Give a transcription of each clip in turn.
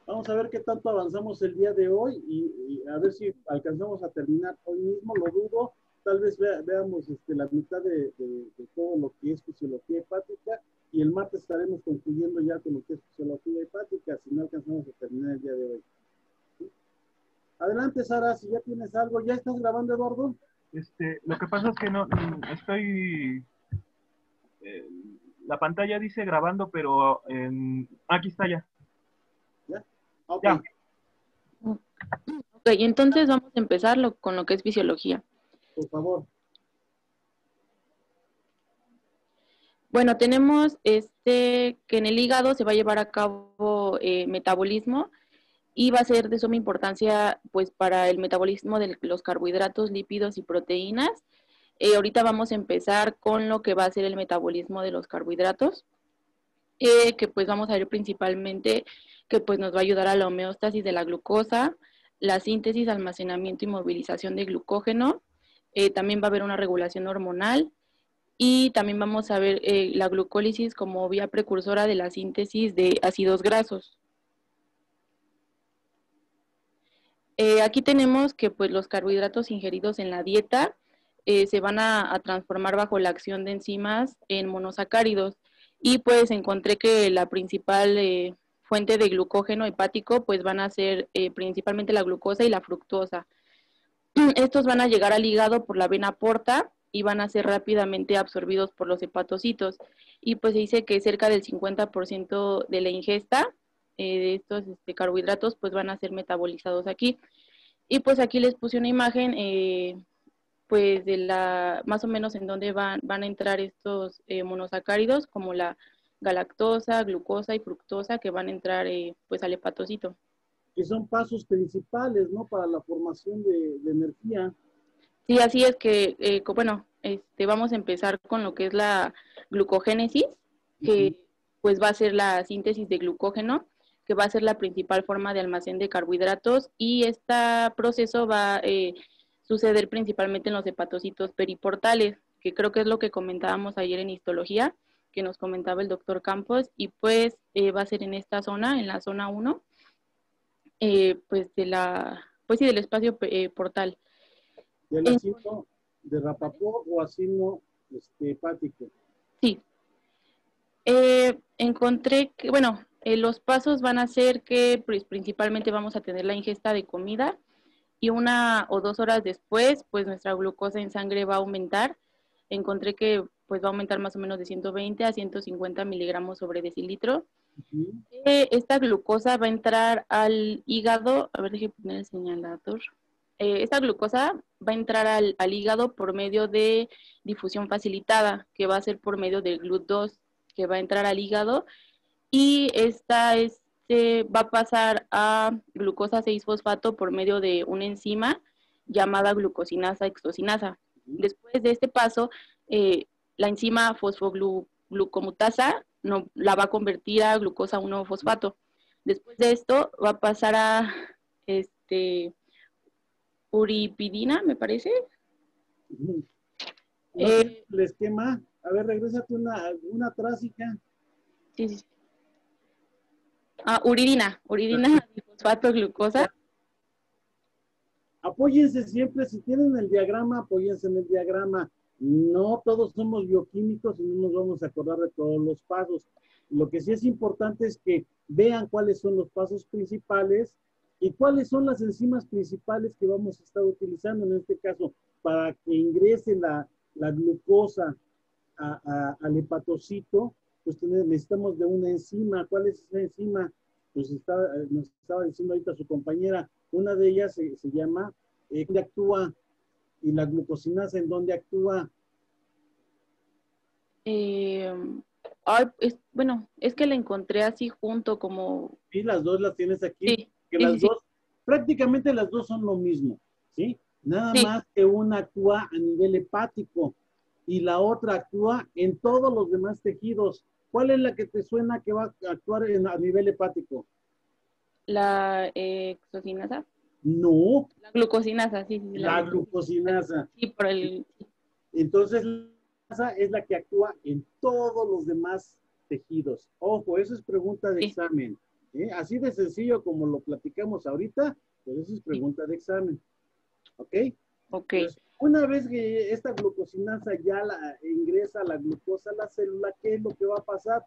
Vamos a ver qué tanto avanzamos el día de hoy y a ver si alcanzamos a terminar hoy mismo, lo dudo. Tal vez veamos la mitad de todo lo que es fisiología hepática y el martes estaremos concluyendo ya con lo que es fisiología hepática, si no alcanzamos a terminar el día de hoy. ¿Sí? Adelante, Sara, si ya tienes algo. ¿Ya estás grabando, Eduardo? Lo que pasa es que no estoy... la pantalla dice grabando, pero aquí está ya. ¿Ya? Ok. Ya. Ok, entonces vamos a empezar con lo que es fisiología. Por favor. Bueno, tenemos que en el hígado se va a llevar a cabo metabolismo y va a ser de suma importancia pues para el metabolismo de los carbohidratos, lípidos y proteínas. Ahorita vamos a empezar con lo que va a ser el metabolismo de los carbohidratos, que pues vamos a ver principalmente que pues nos va a ayudar a la homeostasis de la glucosa, la síntesis, almacenamiento y movilización de glucógeno. También va a haber una regulación hormonal y también vamos a ver la glucólisis como vía precursora de la síntesis de ácidos grasos. Aquí tenemos que pues los carbohidratos ingeridos en la dieta se van a transformar bajo la acción de enzimas en monosacáridos y pues encontré que la principal fuente de glucógeno hepático pues van a ser principalmente la glucosa y la fructosa. Estos van a llegar al hígado por la vena porta y van a ser rápidamente absorbidos por los hepatocitos y pues se dice que cerca del 50% de la ingesta de estos carbohidratos pues van a ser metabolizados aquí. Y pues aquí les puse una imagen pues de más o menos en dónde van a entrar estos monosacáridos como la galactosa, glucosa y fructosa que van a entrar pues al hepatocito. Que son pasos principales, ¿no? Para la formación de energía. Sí, así es que, bueno, vamos a empezar con lo que es la glucogénesis, que pues va a ser la síntesis de glucógeno, que va a ser la principal forma de almacén de carbohidratos y este proceso va a suceder principalmente en los hepatocitos periportales, que creo que es lo que comentábamos ayer en histología, que nos comentaba el doctor Campos, y pues va a ser en esta zona, en la zona 1, pues sí, del espacio portal. ¿Del acino de Rapaport o acino hepático? Sí. Encontré que, bueno, los pasos van a ser que pues, principalmente vamos a tener la ingesta de comida y 1 o 2 horas después, pues nuestra glucosa en sangre va a aumentar. Encontré que pues va a aumentar más o menos de 120 a 150 miligramos sobre decilitro. Esta glucosa va a entrar al hígado, a ver, déjeme poner el señalador. Esta glucosa va a entrar al hígado por medio de difusión facilitada, que va a ser por medio del GLUT2, que va a entrar al hígado, y esta va a pasar a glucosa 6-fosfato por medio de una enzima llamada glucosinasa exocinasa. Después de este paso, la enzima fosfoglucomutasa la va a convertir a glucosa 1-fosfato. Después de esto va a pasar a uripidina, me parece. No sé el esquema. A ver, regrésate una atrás, hija. Sí. Uridina, fosfato, glucosa. Apóyense siempre, si tienen el diagrama, apóyense en el diagrama. No todos somos bioquímicos y no nos vamos a acordar de todos los pasos. Lo que sí es importante es que vean cuáles son los pasos principales y cuáles son las enzimas principales que vamos a estar utilizando en este caso para que ingrese la glucosa al hepatocito. Pues necesitamos de una enzima. ¿Cuál es esa enzima? Pues nos estaba diciendo ahorita su compañera, una de ellas se llama, ¿dónde actúa? Y la glucosinasa, ¿en dónde actúa? Bueno, es que la encontré así junto como... Sí, las dos las tienes aquí. Sí, Que sí, las sí, dos, prácticamente las dos son lo mismo, ¿sí? Nada sí. más que una actúa a nivel hepático y la otra actúa en todos los demás tejidos. ¿Cuál es la que te suena que va a actuar a nivel hepático? La exocinasa. No. La glucosinasa, sí. La glucosinasa. Sí, por el... Entonces, la grasa es la que actúa en todos los demás tejidos. Ojo, eso es pregunta de examen. Así de sencillo como lo platicamos ahorita, pero eso es pregunta de examen. ¿Ok? Ok. Entonces, una vez que esta glucosinasa ya ingresa la glucosa a la célula, ¿qué es lo que va a pasar?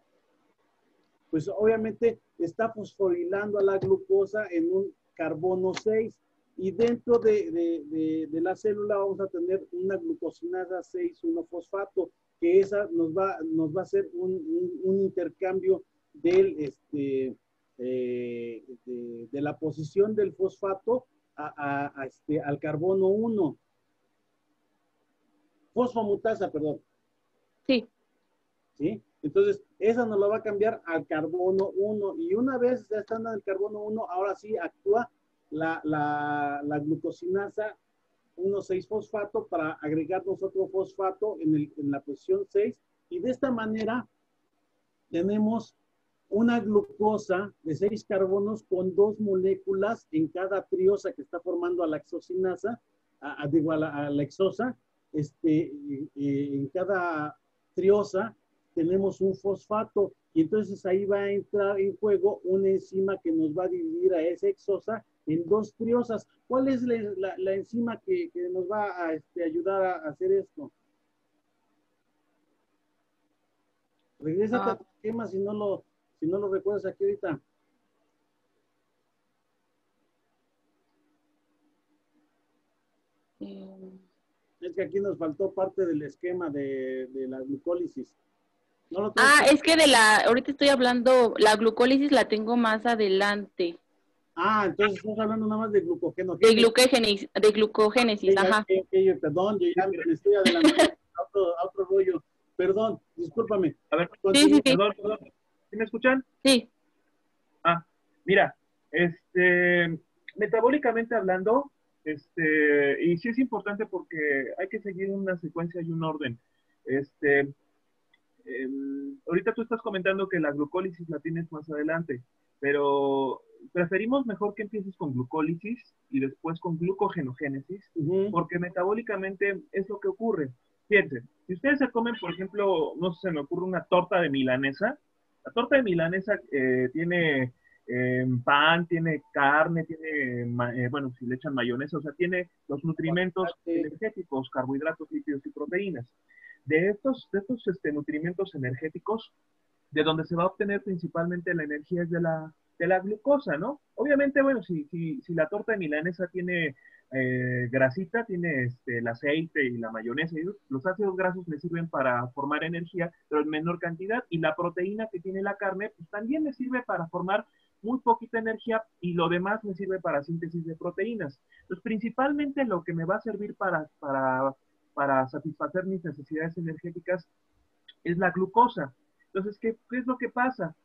Pues obviamente está fosforilando a la glucosa en un carbono 6 y dentro de la célula vamos a tener una glucosinasa 6,1-fosfato, que esa nos va a hacer un intercambio de la posición del fosfato al carbono 1. Fosfomutasa, perdón. Sí. ¿Sí? Entonces, esa nos la va a cambiar al carbono 1. Y una vez ya estando en el carbono 1, ahora sí actúa la glucosinasa 1,6-fosfato para agregarnos otro fosfato en la posición 6. Y de esta manera tenemos una glucosa de 6 carbonos con 2 moléculas en cada triosa que está formando a la hexosinasa, a la hexosa. En cada triosa tenemos un fosfato y entonces ahí va a entrar en juego una enzima que nos va a dividir a esa hexosa en 2 triosas. ¿Cuál es la enzima que nos va a ayudar a hacer esto? Regrésate a tu esquema si no lo recuerdas aquí ahorita. Es que aquí nos faltó parte del esquema de la glucólisis. ¿No lo Es que ahorita estoy hablando, la glucólisis la tengo más adelante. Entonces estamos hablando nada más de glucógeno. De glucogénesis, ajá. Perdón, yo ya me estoy adelantando a otro rollo. Perdón, discúlpame. A ver, sí. Perdón. ¿Sí me escuchan? Sí. Mira, metabólicamente hablando, y sí es importante porque hay que seguir una secuencia y un orden. Ahorita tú estás comentando que la glucólisis la tienes más adelante, pero preferimos mejor que empieces con glucólisis y después con glucogenogénesis, porque metabólicamente es lo que ocurre. Fíjense, si ustedes se comen, por ejemplo, no sé, se me ocurre una torta de milanesa. La torta de milanesa tiene pan, tiene carne, tiene, bueno, si le echan mayonesa, o sea, tiene los nutrimentos energéticos, carbohidratos, lípidos y proteínas. De estos nutrimentos energéticos, de donde se va a obtener principalmente la energía es de la glucosa, ¿no? Obviamente, bueno, si la torta de milanesa tiene grasita, tiene el aceite y la mayonesa, y los ácidos grasos le sirven para formar energía, pero en menor cantidad, y la proteína que tiene la carne, pues también le sirve para formar muy poquita energía, y lo demás me sirve para síntesis de proteínas. Entonces, principalmente lo que me va a servir para satisfacer mis necesidades energéticas es la glucosa. Entonces, ¿qué es lo que pasa?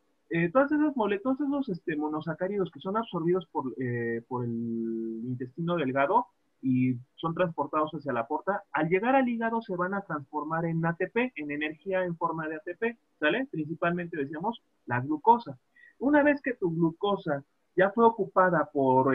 Todas esas moléculas, todos esos monosacáridos que son absorbidos por el intestino delgado y son transportados hacia la porta, al llegar al hígado se van a transformar en ATP, en energía en forma de ATP, ¿sale? Principalmente, decíamos, la glucosa. Una vez que tu glucosa ya fue ocupada por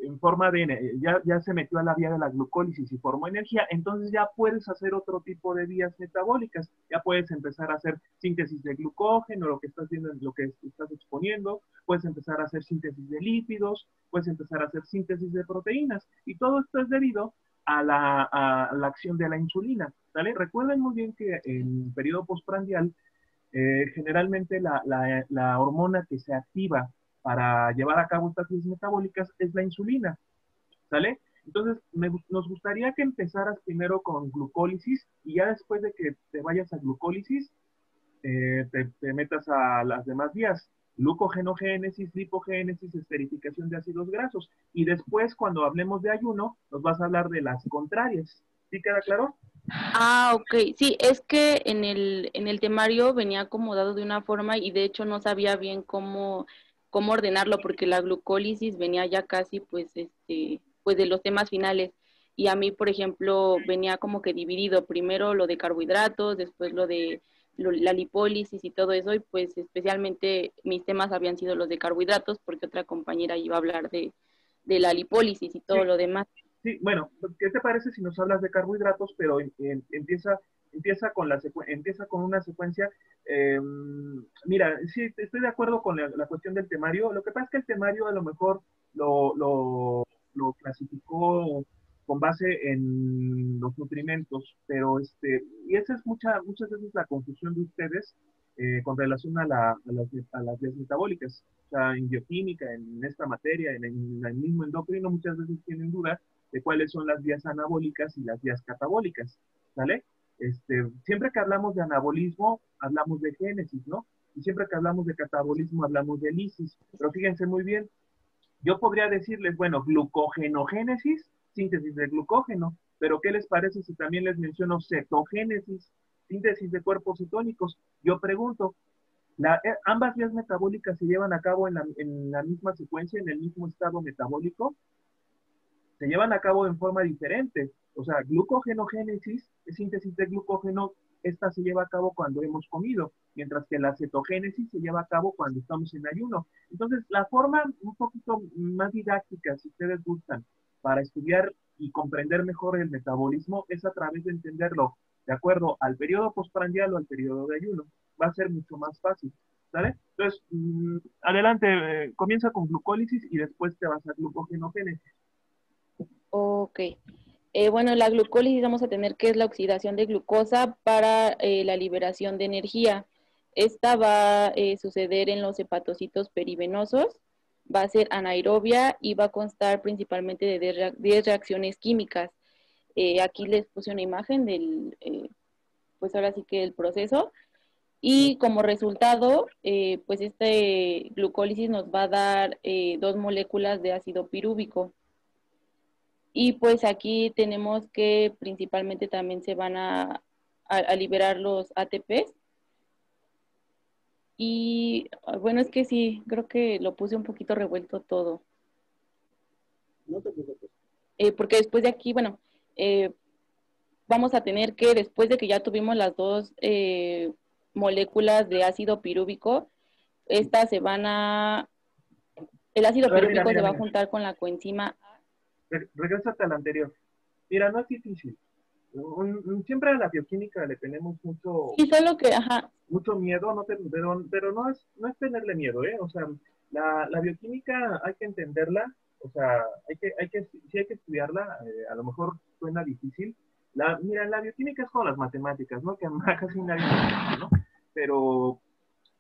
en forma de, ya se metió a la vía de la glucólisis y formó energía, entonces ya puedes hacer otro tipo de vías metabólicas, ya puedes empezar a hacer síntesis de glucógeno, lo que estás viendo, lo que estás exponiendo, puedes empezar a hacer síntesis de lípidos, puedes empezar a hacer síntesis de proteínas, y todo esto es debido a la acción de la insulina, ¿vale? Recuerden muy bien que en periodo postprandial, generalmente la hormona que se activa para llevar a cabo estas vías metabólicas es la insulina, ¿sale? Entonces, nos gustaría que empezaras primero con glucólisis y ya después de que te vayas a glucólisis, te metas a las demás vías, glucogenogénesis, lipogénesis, esterificación de ácidos grasos. Y después, cuando hablemos de ayuno, nos vas a hablar de las contrarias. ¿Sí queda claro? Ok. Sí, es que en el temario venía acomodado de una forma y de hecho no sabía bien cómo ordenarlo porque la glucólisis venía ya casi pues de los temas finales, y a mí, por ejemplo, venía como que dividido, primero lo de carbohidratos, después lo de la lipólisis y todo eso, y pues especialmente mis temas habían sido los de carbohidratos porque otra compañera iba a hablar de la lipólisis y todo lo demás. Sí, bueno, ¿qué te parece si nos hablas de carbohidratos, pero empieza con una secuencia? eh, Mira, sí, estoy de acuerdo con la cuestión del temario. Lo que pasa es que el temario a lo mejor lo, lo, lo clasificó con base en los nutrimentos, pero y esa es muchas veces la confusión de ustedes con relación a las vías metabólicas. O sea, en bioquímica, en esta materia, en el mismo endocrino, muchas veces tienen dudas de cuáles son las vías anabólicas y las vías catabólicas, ¿sale? Siempre que hablamos de anabolismo, hablamos de génesis, ¿no? Y siempre que hablamos de catabolismo, hablamos de lisis. Pero fíjense muy bien, yo podría decirles, bueno, glucogenogénesis, síntesis de glucógeno, pero ¿qué les parece si también les menciono cetogénesis, síntesis de cuerpos cetónicos? Yo pregunto, ¿ambas vías metabólicas se llevan a cabo en la misma secuencia, en el mismo estado metabólico? Se llevan a cabo en forma diferente. O sea, glucogenogénesis es síntesis de glucógeno, esta se lleva a cabo cuando hemos comido, mientras que la cetogénesis se lleva a cabo cuando estamos en ayuno. Entonces, la forma un poquito más didáctica, si ustedes gustan, para estudiar y comprender mejor el metabolismo es a través de entenderlo de acuerdo al periodo postprandial o al periodo de ayuno. Va a ser mucho más fácil. ¿Sale? Entonces, adelante, comienza con glucólisis y después te vas a glucogenogénesis. Ok. Bueno, la glucólisis vamos a tener que es la oxidación de glucosa para la liberación de energía. Esta va a suceder en los hepatocitos perivenosos, va a ser anaerobia y va a constar principalmente de 10 reacciones químicas. Aquí les puse una imagen del, pues ahora sí que el proceso. Y como resultado, pues este glucólisis nos va a dar 2 moléculas de ácido pirúvico. Y pues aquí tenemos que principalmente también se van a liberar los ATPs. Y bueno, es que sí, creo que lo puse un poquito revuelto todo. No te preocupes. Porque después de aquí, bueno, vamos a tener que, después de que ya tuvimos las 2 moléculas de ácido pirúvico, estas se van a... El ácido pirúvico se va a juntar con la coenzima A. Regrésate al anterior. Mira, no es difícil. Siempre a la bioquímica le tenemos mucho, sí, solo que, ajá, mucho miedo, pero no es tenerle miedo, ¿eh? O sea, la bioquímica hay que entenderla, o sea, sí hay que estudiarla, a lo mejor suena difícil. Mira, la bioquímica es como las matemáticas, ¿no? Que casi nadie entiende, ¿no? Pero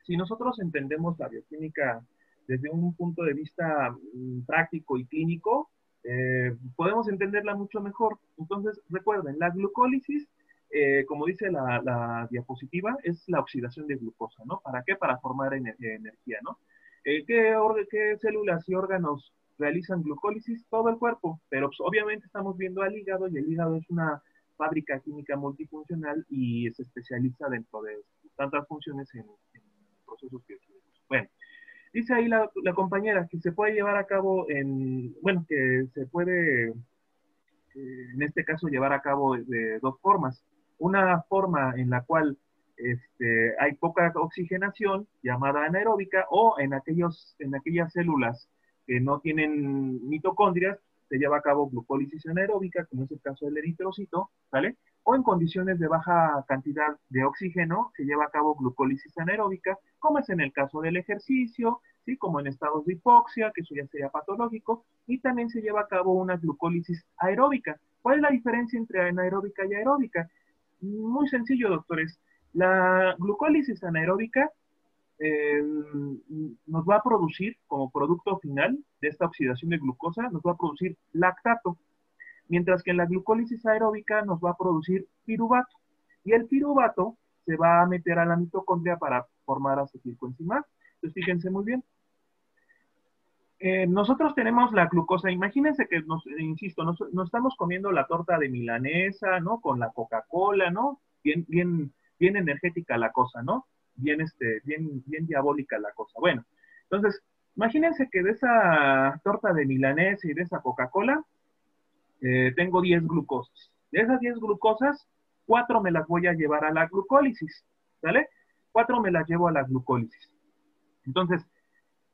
si nosotros entendemos la bioquímica desde un punto de vista práctico y clínico, podemos entenderla mucho mejor. Entonces, recuerden, la glucólisis, como dice la diapositiva, es la oxidación de glucosa, ¿no? ¿Para qué? Para formar energía, ¿no? ¿Qué células y órganos realizan glucólisis? Todo el cuerpo, pero pues, obviamente estamos viendo al hígado y el hígado es una fábrica química multifuncional y se especializa dentro de tantas funciones en procesos bioquímicos. Bueno, dice ahí la compañera que se puede llevar a cabo bueno, que se puede, en este caso, llevar a cabo de 2 formas. Una forma en la cual hay poca oxigenación, llamada anaeróbica, o en aquellas células que no tienen mitocondrias, se lleva a cabo glucólisis anaeróbica, como es el caso del eritrocito, ¿vale? O en condiciones de baja cantidad de oxígeno, se lleva a cabo glucólisis anaeróbica, como es en el caso del ejercicio, ¿sí? Como en estados de hipoxia, que eso ya sería patológico, y también se lleva a cabo una glucólisis aeróbica. ¿Cuál es la diferencia entre anaeróbica y aeróbica? Muy sencillo, doctores. La glucólisis anaeróbica nos va a producir, como producto final de esta oxidación de glucosa, nos va a producir lactato, mientras que en la glucólisis aeróbica nos va a producir piruvato. Y el piruvato se va a meter a la mitocondria para formar acetilcoenzima. Entonces, fíjense muy bien. Nosotros tenemos la glucosa, imagínense que, insisto, nos estamos comiendo la torta de milanesa, ¿no? Con la Coca-Cola, ¿no? Bien energética la cosa, ¿no? Bien diabólica la cosa. Bueno, entonces, imagínense que de esa torta de milanesa y de esa Coca-Cola, tengo 10 glucosas. De esas 10 glucosas, 4 me las voy a llevar a la glucólisis, ¿sale? 4 me las llevo a la glucólisis. Entonces,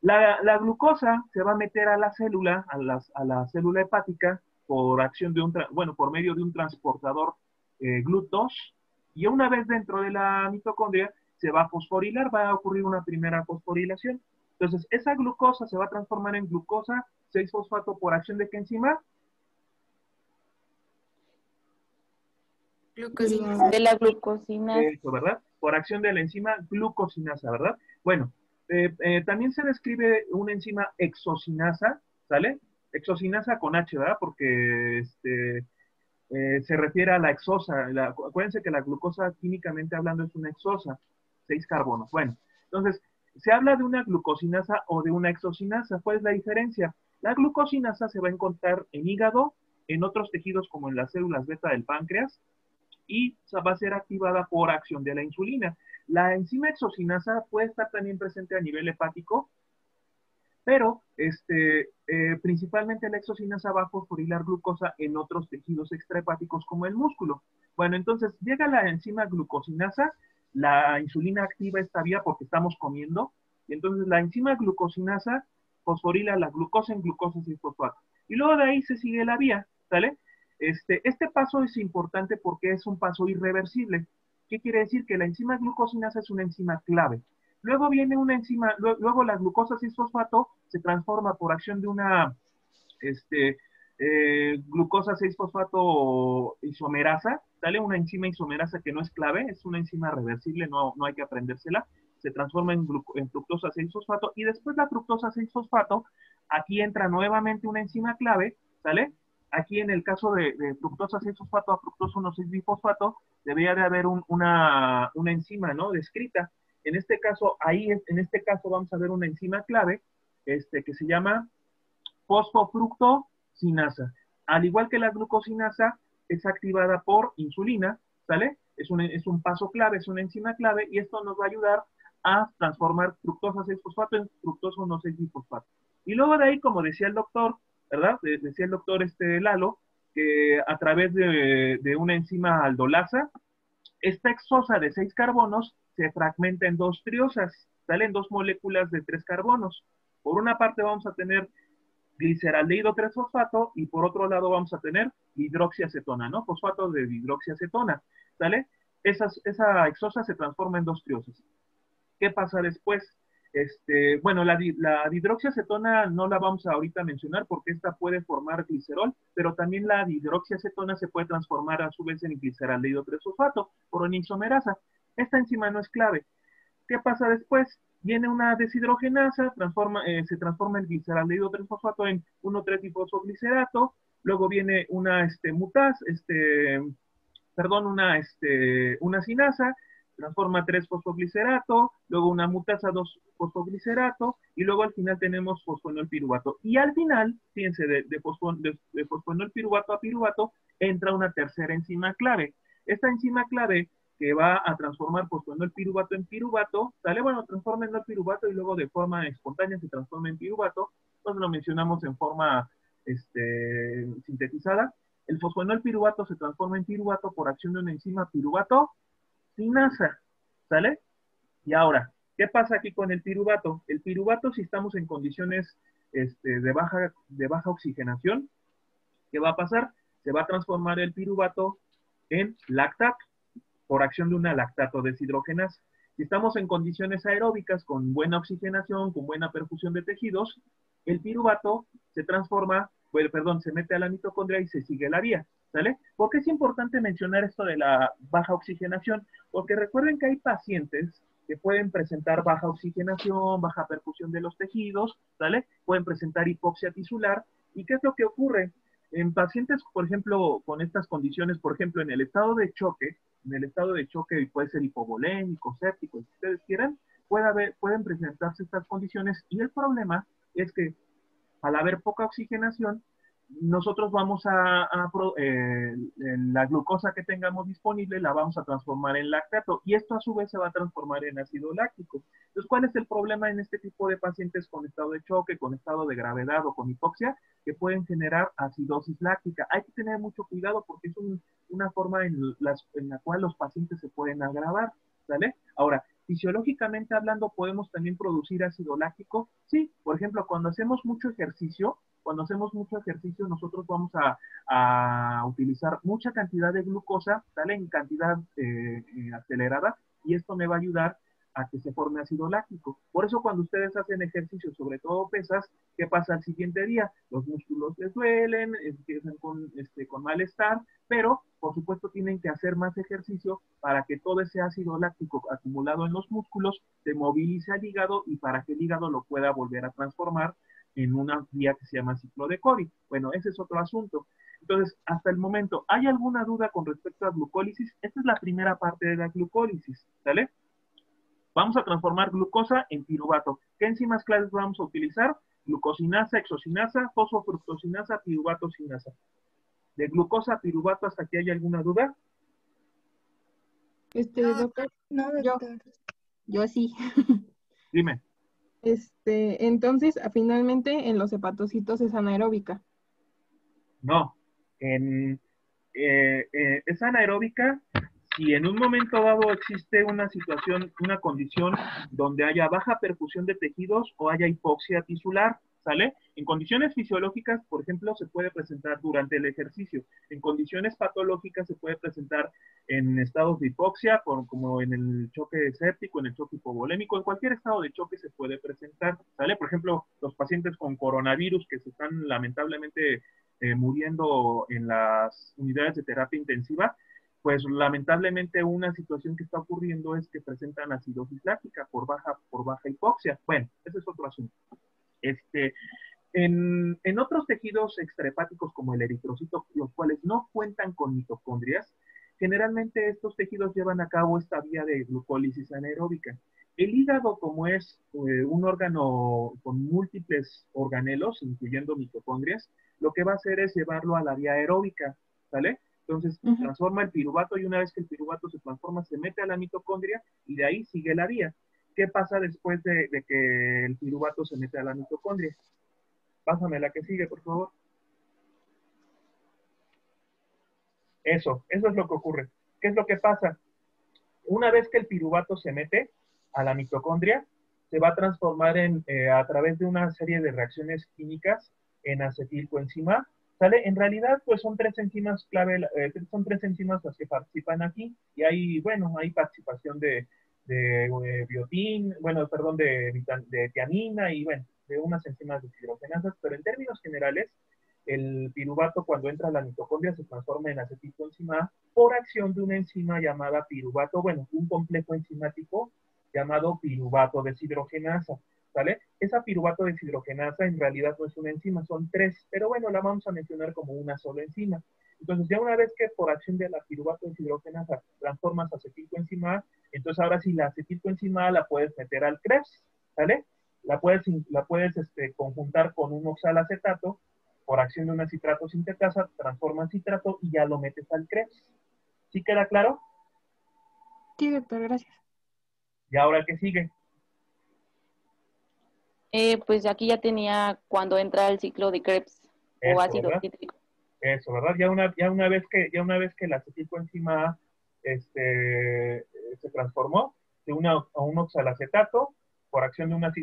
la glucosa se va a meter a la célula, a la célula hepática, por acción de por medio de un transportador GLUT2, y una vez dentro de la mitocondria se va a fosforilar, va a ocurrir una primera fosforilación. Entonces, esa glucosa se va a transformar en glucosa 6-fosfato por acción de qué enzima? De la glucosina. Eso, ¿verdad? Por acción de la enzima glucosinasa, ¿verdad? Bueno, también se describe una enzima exocinasa, ¿sale? Exocinasa con H, ¿verdad? Porque se refiere a la exosa. Acuérdense que la glucosa, químicamente hablando, es una exosa, 6 carbonos. Bueno, entonces, se habla de una glucosinasa o de una exocinasa. ¿Cuál es la diferencia? La glucosinasa se va a encontrar en hígado, en otros tejidos como en las células beta del páncreas, y va a ser activada por acción de la insulina. La enzima exocinasa puede estar también presente a nivel hepático, pero principalmente la exocinasa va a fosforilar glucosa en otros tejidos extrahepáticos como el músculo. Bueno, entonces llega la enzima glucosinasa, la insulina activa esta vía porque estamos comiendo, y entonces la enzima glucosinasa fosforila la glucosa en glucosa 6-fosfato. Y luego de ahí se sigue la vía, ¿sale? Este paso es importante porque es un paso irreversible. ¿Qué quiere decir? Que la enzima glucosinasa es una enzima clave. Luego viene una enzima, luego la glucosa 6-fosfato se transforma por acción de una glucosa 6-fosfato isomerasa, ¿sale? Una enzima isomerasa que no es clave, es una enzima reversible, no hay que aprendérsela, se transforma en fructosa 6-fosfato, y después la fructosa 6-fosfato, aquí entra nuevamente una enzima clave, ¿sale? Aquí en el caso de fructosa 6-fosfato a fructosa 1,6-bifosfato, debería de haber una enzima, ¿no? Descrita. En este caso, vamos a ver una enzima clave, que se llama fosfofructosinasa. Al igual que la glucosinasa, es activada por insulina, ¿sale? Es un paso clave, es una enzima clave, y esto nos va a ayudar a transformar fructosa 6-fosfato en fructosa 1,6-bifosfato. Y luego de ahí, como decía el doctor, ¿verdad? Decía el doctor Lalo, que a través de una enzima aldolasa, esta exosa de 6 carbonos se fragmenta en 2 triosas, salen 2 moléculas de 3 carbonos. Por una parte vamos a tener gliceraldehído 3-fosfato, y por otro lado vamos a tener hidroxiacetona, ¿no? Fosfato de hidroxiacetona, ¿sale? Esa exosa se transforma en 2 triosas. ¿Qué pasa después? Bueno, la hidroxiacetona no la vamos a ahorita mencionar porque esta puede formar glicerol, pero también la hidroxiacetona se puede transformar a su vez en gliceraldehído 3-fosfato por una isomerasa. Esta enzima no es clave. ¿Qué pasa después? Viene una deshidrogenasa, se transforma el gliceraldehído 3-fosfato en 1,3-difosfoglicerato, luego viene una una sinasa, transforma 3-fosfoglicerato, luego una mutasa 2-fosfoglicerato, y luego al final tenemos fosfonolpiruvato. Y al final, fíjense, de fosfonolpiruvato a piruvato, entra una tercera enzima clave. Esta enzima clave que va a transformar fosfonolpiruvato en piruvato, ¿sale? Bueno, transforma en piruvato y luego de forma espontánea se transforma en piruvato. Entonces lo mencionamos en forma sintetizada. El fosfonolpiruvato se transforma en piruvato por acción de una enzima piruvato sinasa, ¿sale? Y ahora, ¿qué pasa aquí con el piruvato? El piruvato, si estamos en condiciones de baja oxigenación, ¿qué va a pasar? Se va a transformar el piruvato en lactato por acción de una lactato deshidrogenasa. Si estamos en condiciones aeróbicas con buena oxigenación, con buena perfusión de tejidos, el piruvato se transforma, se mete a la mitocondria y se sigue la vía, ¿sale? ¿Por qué es importante mencionar esto de la baja oxigenación? Porque recuerden que hay pacientes que pueden presentar baja oxigenación, baja perfusión de los tejidos, ¿sale? Pueden presentar hipoxia tisular. ¿Y qué es lo que ocurre? En pacientes, por ejemplo, con estas condiciones, por ejemplo, en el estado de choque, puede ser hipovolémico, séptico, si ustedes quieran, pueden presentarse estas condiciones, y el problema es que al haber poca oxigenación, nosotros la glucosa que tengamos disponible la vamos a transformar en lactato, y esto a su vez se va a transformar en ácido láctico. Entonces, ¿cuál es el problema en este tipo de pacientes con estado de choque, con estado de gravedad o con hipoxia? Que pueden generar acidosis láctica. Hay que tener mucho cuidado porque es una forma en la cual los pacientes se pueden agravar, ¿sale? Ahora, fisiológicamente hablando, ¿podemos también producir ácido láctico? Sí, por ejemplo, cuando hacemos mucho ejercicio, cuando hacemos mucho ejercicio, nosotros vamos a utilizar mucha cantidad de glucosa, ¿sale? En cantidad acelerada, y esto me va a ayudar a que se forme ácido láctico. Por eso cuando ustedes hacen ejercicio, sobre todo pesas, ¿qué pasa al siguiente día? Los músculos les duelen, empiezan con malestar, pero por supuesto tienen que hacer más ejercicio para que todo ese ácido láctico acumulado en los músculos se movilice al hígado y para que el hígado lo pueda volver a transformar en una vía que se llama ciclo de Cori. Bueno, ese es otro asunto. Entonces, hasta el momento, ¿hay alguna duda con respecto a glucólisis? Esta es la primera parte de la glucólisis, ¿sale? Vamos a transformar glucosa en piruvato. ¿Qué enzimas claves vamos a utilizar? Glucosinasa, hexosinasa, fosfofructosinasa, piruvatosinasa. ¿De glucosa a piruvato hasta aquí hay alguna duda? Doctor, No, doctor. yo sí. Dime. Entonces, finalmente, en los hepatocitos es anaeróbica. No. Es anaeróbica si en un momento dado existe una situación, una condición donde haya baja perfusión de tejidos o haya hipoxia tisular, ¿sale? En condiciones fisiológicas, por ejemplo, se puede presentar durante el ejercicio. En condiciones patológicas se puede presentar en estados de hipoxia, como en el choque séptico, en el choque hipovolémico, en cualquier estado de choque se puede presentar, ¿sale? Por ejemplo, los pacientes con coronavirus que se están lamentablemente muriendo en las unidades de terapia intensiva, pues lamentablemente una situación que está ocurriendo es que presentan acidosis láctica por baja hipoxia. Bueno, ese es otro asunto. En otros tejidos extrahepáticos como el eritrocito, los cuales no cuentan con mitocondrias, generalmente estos tejidos llevan a cabo esta vía de glucólisis anaeróbica. El hígado, como es un órgano con múltiples organelos, incluyendo mitocondrias, lo que va a hacer es llevarlo a la vía aeróbica, ¿sale? Entonces, transforma el piruvato y una vez que el piruvato se transforma, se mete a la mitocondria y de ahí sigue la vía. ¿Qué pasa después de que el piruvato se mete a la mitocondria? Pásame la que sigue, por favor. Eso es lo que ocurre. ¿Qué es lo que pasa? Una vez que el piruvato se mete a la mitocondria, se va a transformar a través de una serie de reacciones químicas en acetilcoenzima, ¿sale? En realidad, pues son tres enzimas clave, son tres enzimas las que participan aquí, y hay participación de biotin, de tiamina y, bueno, de unas enzimas deshidrogenasas, pero en términos generales, el piruvato cuando entra a la mitocondria se transforma en acetilcoenzima A por acción de una enzima llamada piruvato, bueno, un complejo enzimático llamado piruvato deshidrogenasa, ¿vale? Esa piruvato deshidrogenasa en realidad no es una enzima, son tres, pero bueno, la vamos a mencionar como una sola enzima. Entonces, ya una vez que por acción de la piruvato deshidrogenasa transformas acetilcoenzima A, entonces ahora sí la acetilcoenzima A la puedes meter al Krebs, ¿vale? La puedes conjuntar con un oxalacetato, por acción de una citrato sintetasa, transforma en citrato y ya lo metes al Krebs. ¿Sí queda claro? Sí, doctor, gracias. ¿Y ahora qué sigue? Pues aquí ya tenía cuando entra el ciclo de Krebs o ácido cítrico. Eso, ¿verdad? Ya una vez que el acetilcoenzima A se transformó de a un oxalacetato, por acción de una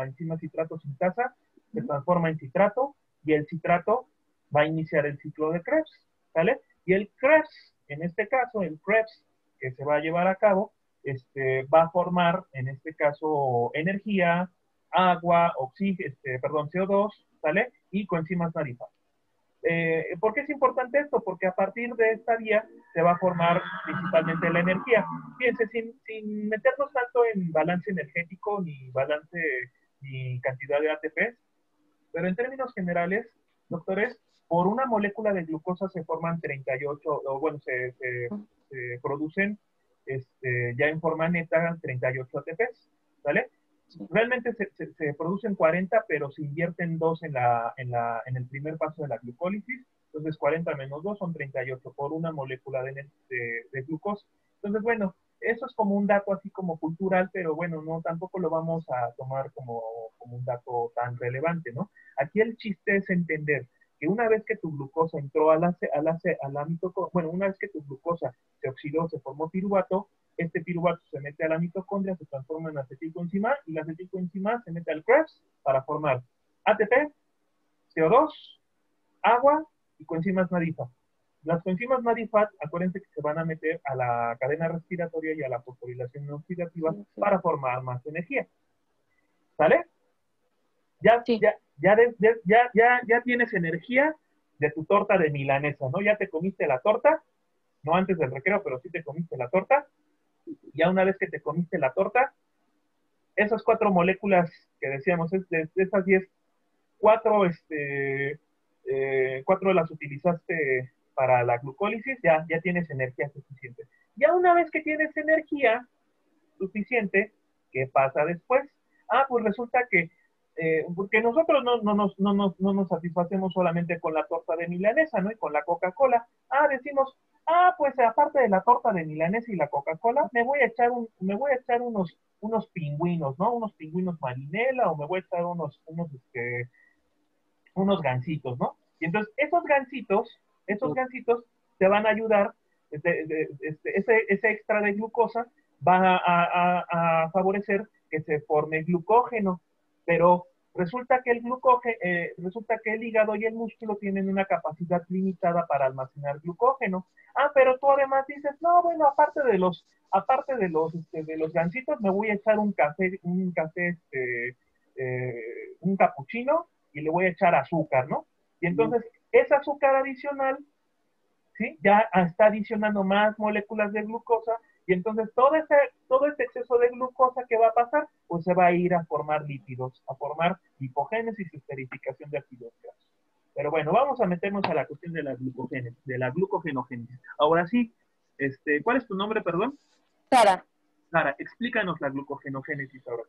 enzima citrato sintasa, se transforma en citrato, y el citrato va a iniciar el ciclo de Krebs, ¿vale? Y el Krebs, en este caso, el Krebs que se va a llevar a cabo, va a formar, en este caso, energía, agua, CO2, ¿vale? Y coenzimas NADH. ¿Por qué es importante esto? Porque a partir de esta vía se va a formar principalmente la energía. Fíjense, sin meternos tanto en balance energético, ni cantidad de ATPs, pero en términos generales, doctores, por una molécula de glucosa se forman 38, o bueno, se producen ya en forma neta 38 ATPs, ¿vale? Realmente se producen 40, pero se invierten 2 en el primer paso de la glucólisis. Entonces 40 menos 2 son 38 por una molécula de glucosa. Entonces, bueno, eso es como un dato así como cultural, pero bueno, no, tampoco lo vamos a tomar como un dato tan relevante, ¿no? Aquí el chiste es entender que una vez que tu glucosa entró a la mitocondria, bueno, una vez que tu glucosa se oxidó, se formó piruvato, este piruvato se mete a la mitocondria, se transforma en acetilcoenzima, y la acetilcoenzima se mete al Krebs para formar ATP, CO2, agua y coenzimas NADIFAT. Las coenzimas NADIFAT, acuérdense que se van a meter a la cadena respiratoria y a la fosforilación oxidativa para formar más energía. ¿Sale? Ya, Sí. ya tienes energía de tu torta de milanesa, ¿no? Ya te comiste la torta, no antes del recreo, pero sí te comiste la torta. Ya una vez que te comiste la torta, esas 4 moléculas que decíamos, de esas 10, 4 las utilizaste para la glucólisis, ya tienes energía suficiente. Ya una vez que tienes energía suficiente, ¿qué pasa después? Pues resulta que porque nosotros no nos satisfacemos solamente con la torta de milanesa, ¿no? Y con la Coca-Cola. Decimos, pues aparte de la torta de milanesa y la Coca-Cola, me voy a echar unos pingüinos, ¿no? Unos pingüinos marinela, o me voy a echar unos gansitos, ¿no? Y entonces esos gansitos te van a ayudar, ese extra de glucosa va a favorecer que se forme glucógeno, pero resulta que el hígado y el músculo tienen una capacidad limitada para almacenar glucógeno. Pero tú además dices, no, bueno, aparte de los gansitos, me voy a echar un capuchino y le voy a echar azúcar, ¿no? Y entonces, ese azúcar adicional, ¿sí? Ya está adicionando más moléculas de glucosa, y entonces todo este exceso de glucosa que va a pasar, pues se va a ir a formar lípidos, a formar lipogénesis y esterificación de ácidos grasos. Pero bueno, vamos a meternos a la cuestión de la glucogenogénesis. Ahora sí, ¿cuál es tu nombre, perdón? Sara. Sara, explícanos la glucogenogénesis ahora.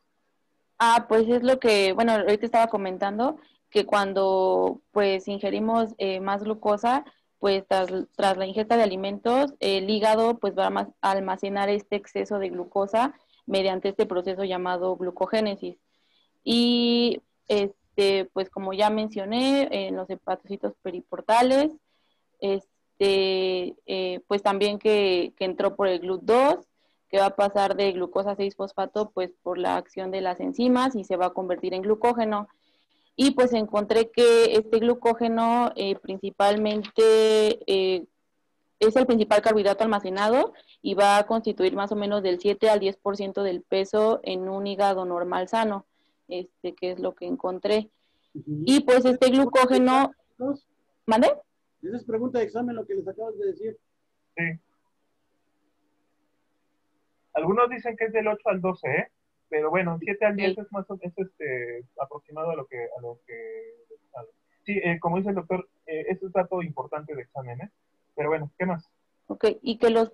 Pues es lo que, bueno, ahorita estaba comentando, que cuando pues ingerimos más glucosa, pues tras la ingesta de alimentos, el hígado pues va a almacenar este exceso de glucosa mediante este proceso llamado glucogénesis. Y pues como ya mencioné, en los hepatocitos periportales, pues también que entró por el GLUT2, que va a pasar de glucosa 6-fosfato pues por la acción de las enzimas y se va a convertir en glucógeno. Y pues encontré que este glucógeno principalmente es el principal carbohidrato almacenado y va a constituir más o menos del 7 al 10% del peso en un hígado normal sano, que es lo que encontré. Y pues este glucógeno... ¿Mande? Esa es pregunta de examen lo que les acabas de decir. Sí. Algunos dicen que es del 8 al 12, ¿eh? Pero bueno, 7 al 10 es más aproximado a lo que sí, como dice el doctor, es un dato importante de examen, ¿eh? Pero bueno, ¿qué más? Ok, y que los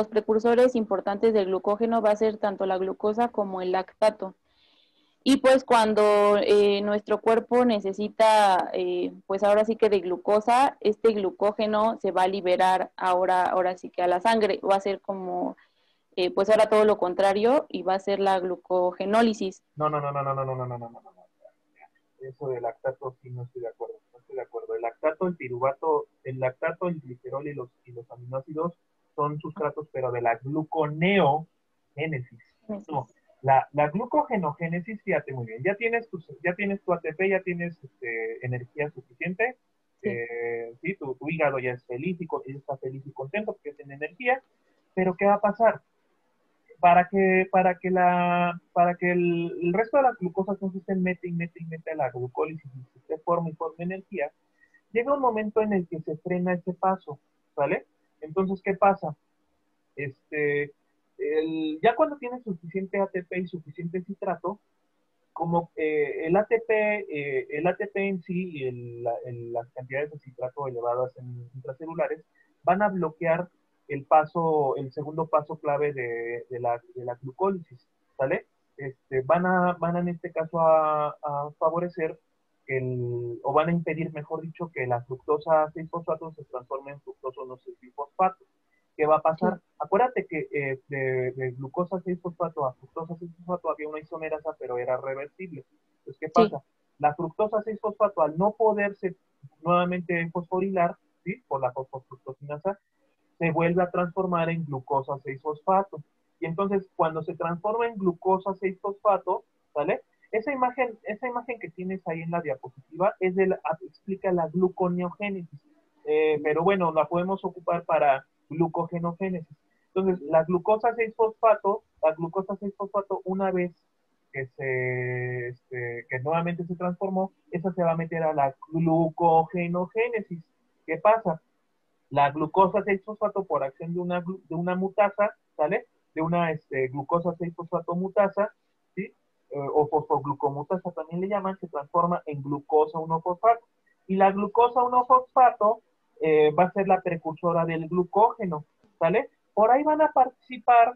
precursores importantes del glucógeno va a ser tanto la glucosa como el lactato. Y pues cuando nuestro cuerpo necesita, pues ahora sí que de glucosa, este glucógeno se va a liberar ahora sí que a la sangre, va a ser como, pues ahora todo lo contrario y va a ser la glucogenólisis. No. Eso del lactato sí no estoy de acuerdo. El lactato, el piruvato, el lactato, el glicerol y los aminoácidos son sustratos, pero de la gluconeogénesis. No. La glucogenogénesis, fíjate muy bien, ya tienes tu ATP, ya tienes energía suficiente, ¿sí? Tu hígado ya es feliz y está feliz y contento porque tiene energía, pero ¿qué va a pasar? Para que el resto de las glucosas no se estén mete a la glucólisis y se forme energía, llega un momento en el que se frena ese paso, ¿vale? Entonces, ¿qué pasa? Ya cuando tienes suficiente ATP y suficiente citrato, como el ATP en sí y las cantidades de citrato elevadas intracelulares van a bloquear el segundo paso clave de la glucólisis, ¿vale? Van en este caso a favorecer o van a impedir, mejor dicho, que la fructosa 6-fosfato se transforme en fructosa 1,6-fosfato. ¿Qué va a pasar? Sí. Acuérdate que de glucosa 6-fosfato a fructosa 6-fosfato había una isomerasa, pero era reversible. Entonces, ¿qué pasa? Sí. La fructosa 6-fosfato, al no poderse nuevamente fosforilar, ¿sí? Por la fosfofructosinasa, se vuelve a transformar en glucosa 6-fosfato. Y entonces, cuando se transforma en glucosa 6-fosfato, ¿vale? Esa imagen que tienes ahí en la diapositiva explica la gluconeogénesis, pero bueno, la podemos ocupar para glucogenogénesis. Entonces, la glucosa 6-fosfato, una vez que nuevamente se transformó, esa se va a meter a la glucogenogénesis. ¿Qué pasa? La glucosa 6-fosfato por acción de una mutasa, ¿sale? De una glucosa 6-fosfato mutasa, ¿sí? O fosfoglucomutasa también le llaman, se transforma en glucosa 1-fosfato. Y la glucosa 1-fosfato va a ser la precursora del glucógeno, ¿sale? Por ahí van a participar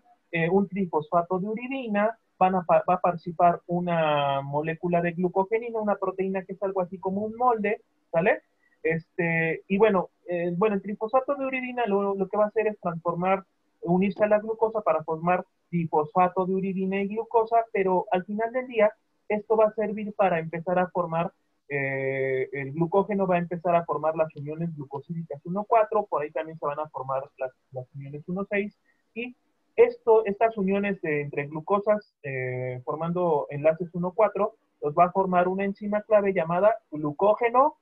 un trifosfato de uridina, va a participar una molécula de glucogenina, una proteína que es algo así como un molde, ¿sale? Y bueno, el trifosfato de uridina lo que va a hacer es unirse a la glucosa para formar trifosfato de uridina y glucosa, pero al final del día esto va a servir para empezar a formar, el glucógeno va a empezar a formar las uniones glucosídicas 1,4, por ahí también se van a formar las uniones 1,6, y estas uniones entre glucosas formando enlaces 1,4, los va a formar una enzima clave llamada glucógeno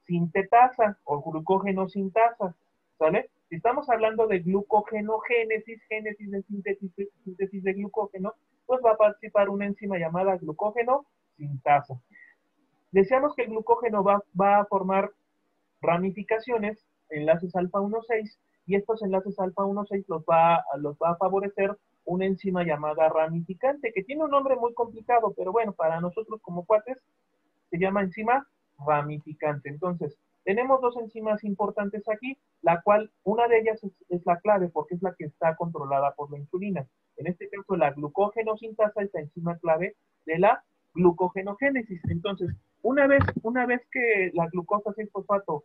sintetasa o glucógeno sintasa, ¿sale? Si estamos hablando de glucogenogénesis, génesis de síntesis de glucógeno, pues va a participar una enzima llamada glucógeno sintasa. Decíamos que el glucógeno va a formar ramificaciones, enlaces alfa 1,6, y estos enlaces alfa 1,6 los va a favorecer una enzima llamada ramificante, que tiene un nombre muy complicado, pero bueno, para nosotros como cuates se llama enzima ramificante. Entonces, tenemos dos enzimas importantes aquí, la cual una de ellas es la clave porque es la que está controlada por la insulina. En este caso, la glucógeno-sintasa es la enzima clave de la glucogenogénesis. Entonces, una vez que la glucosa 6-fosfato,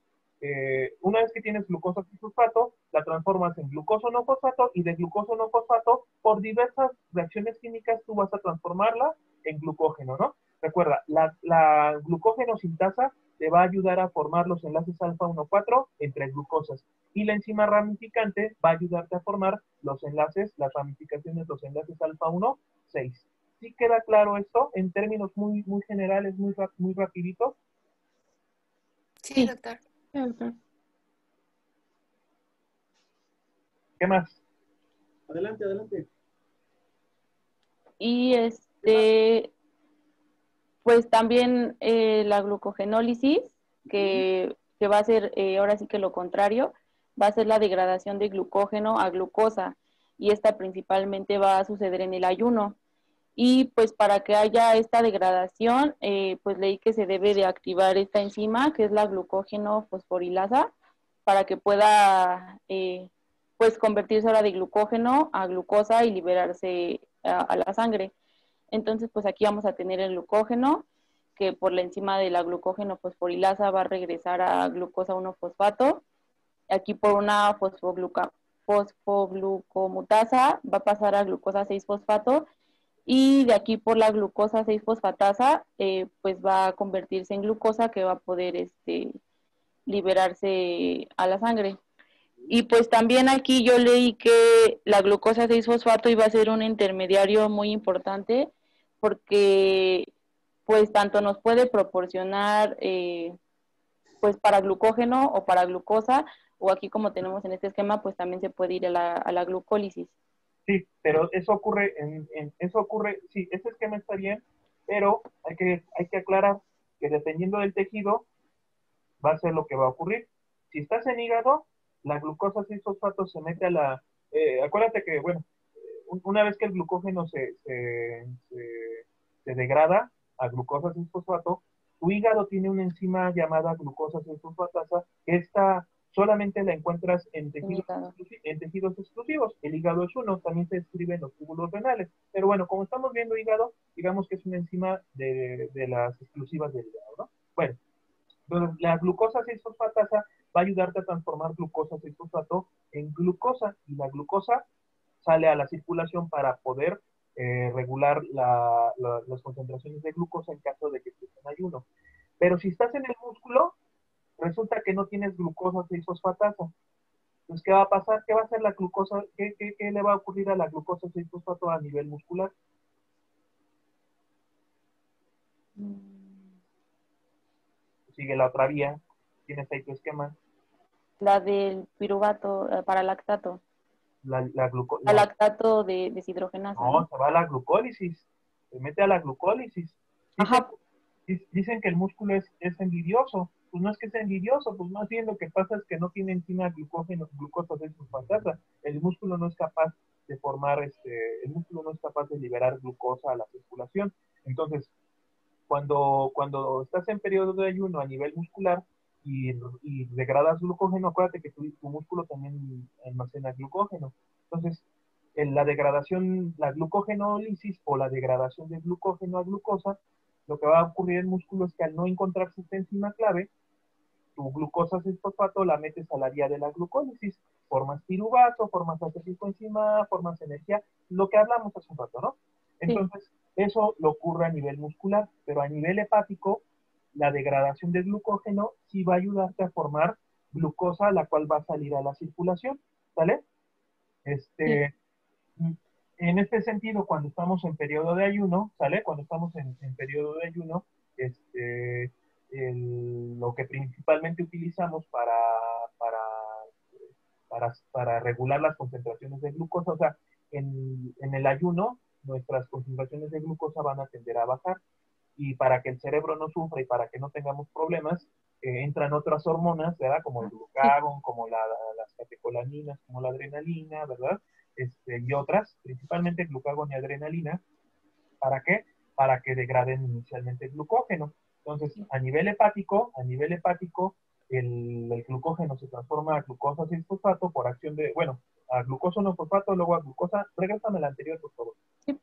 una vez que tienes glucosa 6-fosfato, la transformas en glucosa no fosfato, y de glucosa no fosfato, por diversas reacciones químicas, tú vas a transformarla en glucógeno, ¿no? Recuerda, la glucógeno sintasa te va a ayudar a formar los enlaces alfa 1,4 entre glucosas, y la enzima ramificante va a ayudarte a formar las ramificaciones, los enlaces alfa 1,6. ¿Sí queda claro esto en términos muy, muy generales, muy rapiditos? Sí, doctor. Sí, doctor. ¿Qué más? Adelante, adelante. Y pues también la glucogenólisis, que va a ser ahora sí que lo contrario, va a ser la degradación de glucógeno a glucosa, y esta principalmente va a suceder en el ayuno. Y pues para que haya esta degradación, pues leí que se debe de activar esta enzima, que es la glucógeno fosforilasa, para que pueda pues convertirse ahora de glucógeno a glucosa y liberarse a la sangre. Entonces, pues aquí vamos a tener el glucógeno, que por la enzima de la glucógeno fosforilasa va a regresar a glucosa 1-fosfato. Aquí por una fosfoglucomutasa va a pasar a glucosa 6-fosfato, y de aquí por la glucosa 6-fosfatasa, pues va a convertirse en glucosa, que va a poder liberarse a la sangre. Y pues también aquí yo leí que la glucosa 6-fosfato iba a ser un intermediario muy importante, porque pues tanto nos puede proporcionar pues para glucógeno o para glucosa, o aquí como tenemos en este esquema, pues también se puede ir a la glucólisis. Sí, pero eso ocurre sí, ese esquema está bien, pero hay que aclarar que dependiendo del tejido va a ser lo que va a ocurrir. Si estás en hígado, la glucosa 6-fosfato se mete acuérdate que, bueno, una vez que el glucógeno se degrada a glucosa 6-fosfato, tu hígado tiene una enzima llamada glucosa 6-fosfatasa, que esta solamente la encuentras en tejidos exclusivos. El hígado es uno, también se describe en los túbulos renales. Pero bueno, como estamos viendo hígado, digamos que es una enzima de las exclusivas del hígado, ¿no? Bueno, entonces la glucosa 6-fosfatasa va a ayudarte a transformar glucosa 6-fosfato en glucosa, y la glucosa sale a la circulación para poder regular las concentraciones de glucosa en caso de que estés en ayuno. Pero si estás en el músculo, resulta que no tienes glucosa 6-fosfatasa. Entonces, ¿qué va a pasar? ¿Qué va a hacer la glucosa? ¿Qué le va a ocurrir a la glucosa 6-fosfato a nivel muscular? Sigue la otra vía. Tienes ahí tu esquema. La del piruvato para lactato. La Lactato de deshidrogenasa. No, se va a la glucólisis. Se mete a la glucólisis. Ajá. Dicen que el músculo es envidioso. Pues no es que sea envidioso, pues más bien lo que pasa es que no tiene enzima glucosa de sulfatasa. El músculo no es capaz de formar, el músculo no es capaz de liberar glucosa a la circulación. Entonces, cuando estás en periodo de ayuno a nivel muscular y degradas glucógeno, acuérdate que tu músculo también almacena glucógeno. Entonces, en la degradación, la glucogenólisis o la degradación de glucógeno a glucosa, lo que va a ocurrir en el músculo es que al no encontrarse esta enzima clave, tu glucosa 6-fosfato la metes a la vía de la glucólisis, formas piruvato, formas acetilcoenzima, formas energía, lo que hablamos hace un rato, ¿no? Entonces, eso lo ocurre a nivel muscular, pero a nivel hepático, la degradación de glucógeno sí va a ayudarte a formar glucosa, la cual va a salir a la circulación, ¿sale? En este sentido, cuando estamos en periodo de ayuno, ¿sale? Cuando estamos en periodo de ayuno, lo que principalmente utilizamos para regular las concentraciones de glucosa, o sea, en el ayuno, nuestras concentraciones de glucosa van a tender a bajar, y para que el cerebro no sufra y para que no tengamos problemas, entran otras hormonas, ¿verdad? Como el glucagón, como las catecolaminas, como la adrenalina, ¿verdad? Y otras, principalmente glucagón y adrenalina. ¿Para qué? Para que degraden inicialmente el glucógeno. Entonces, a nivel hepático, el glucógeno se transforma a glucosa 6-fosfato por acción de, bueno, a glucosa 1-fosfato, luego a glucosa, regrésame la anterior, por favor. Sí.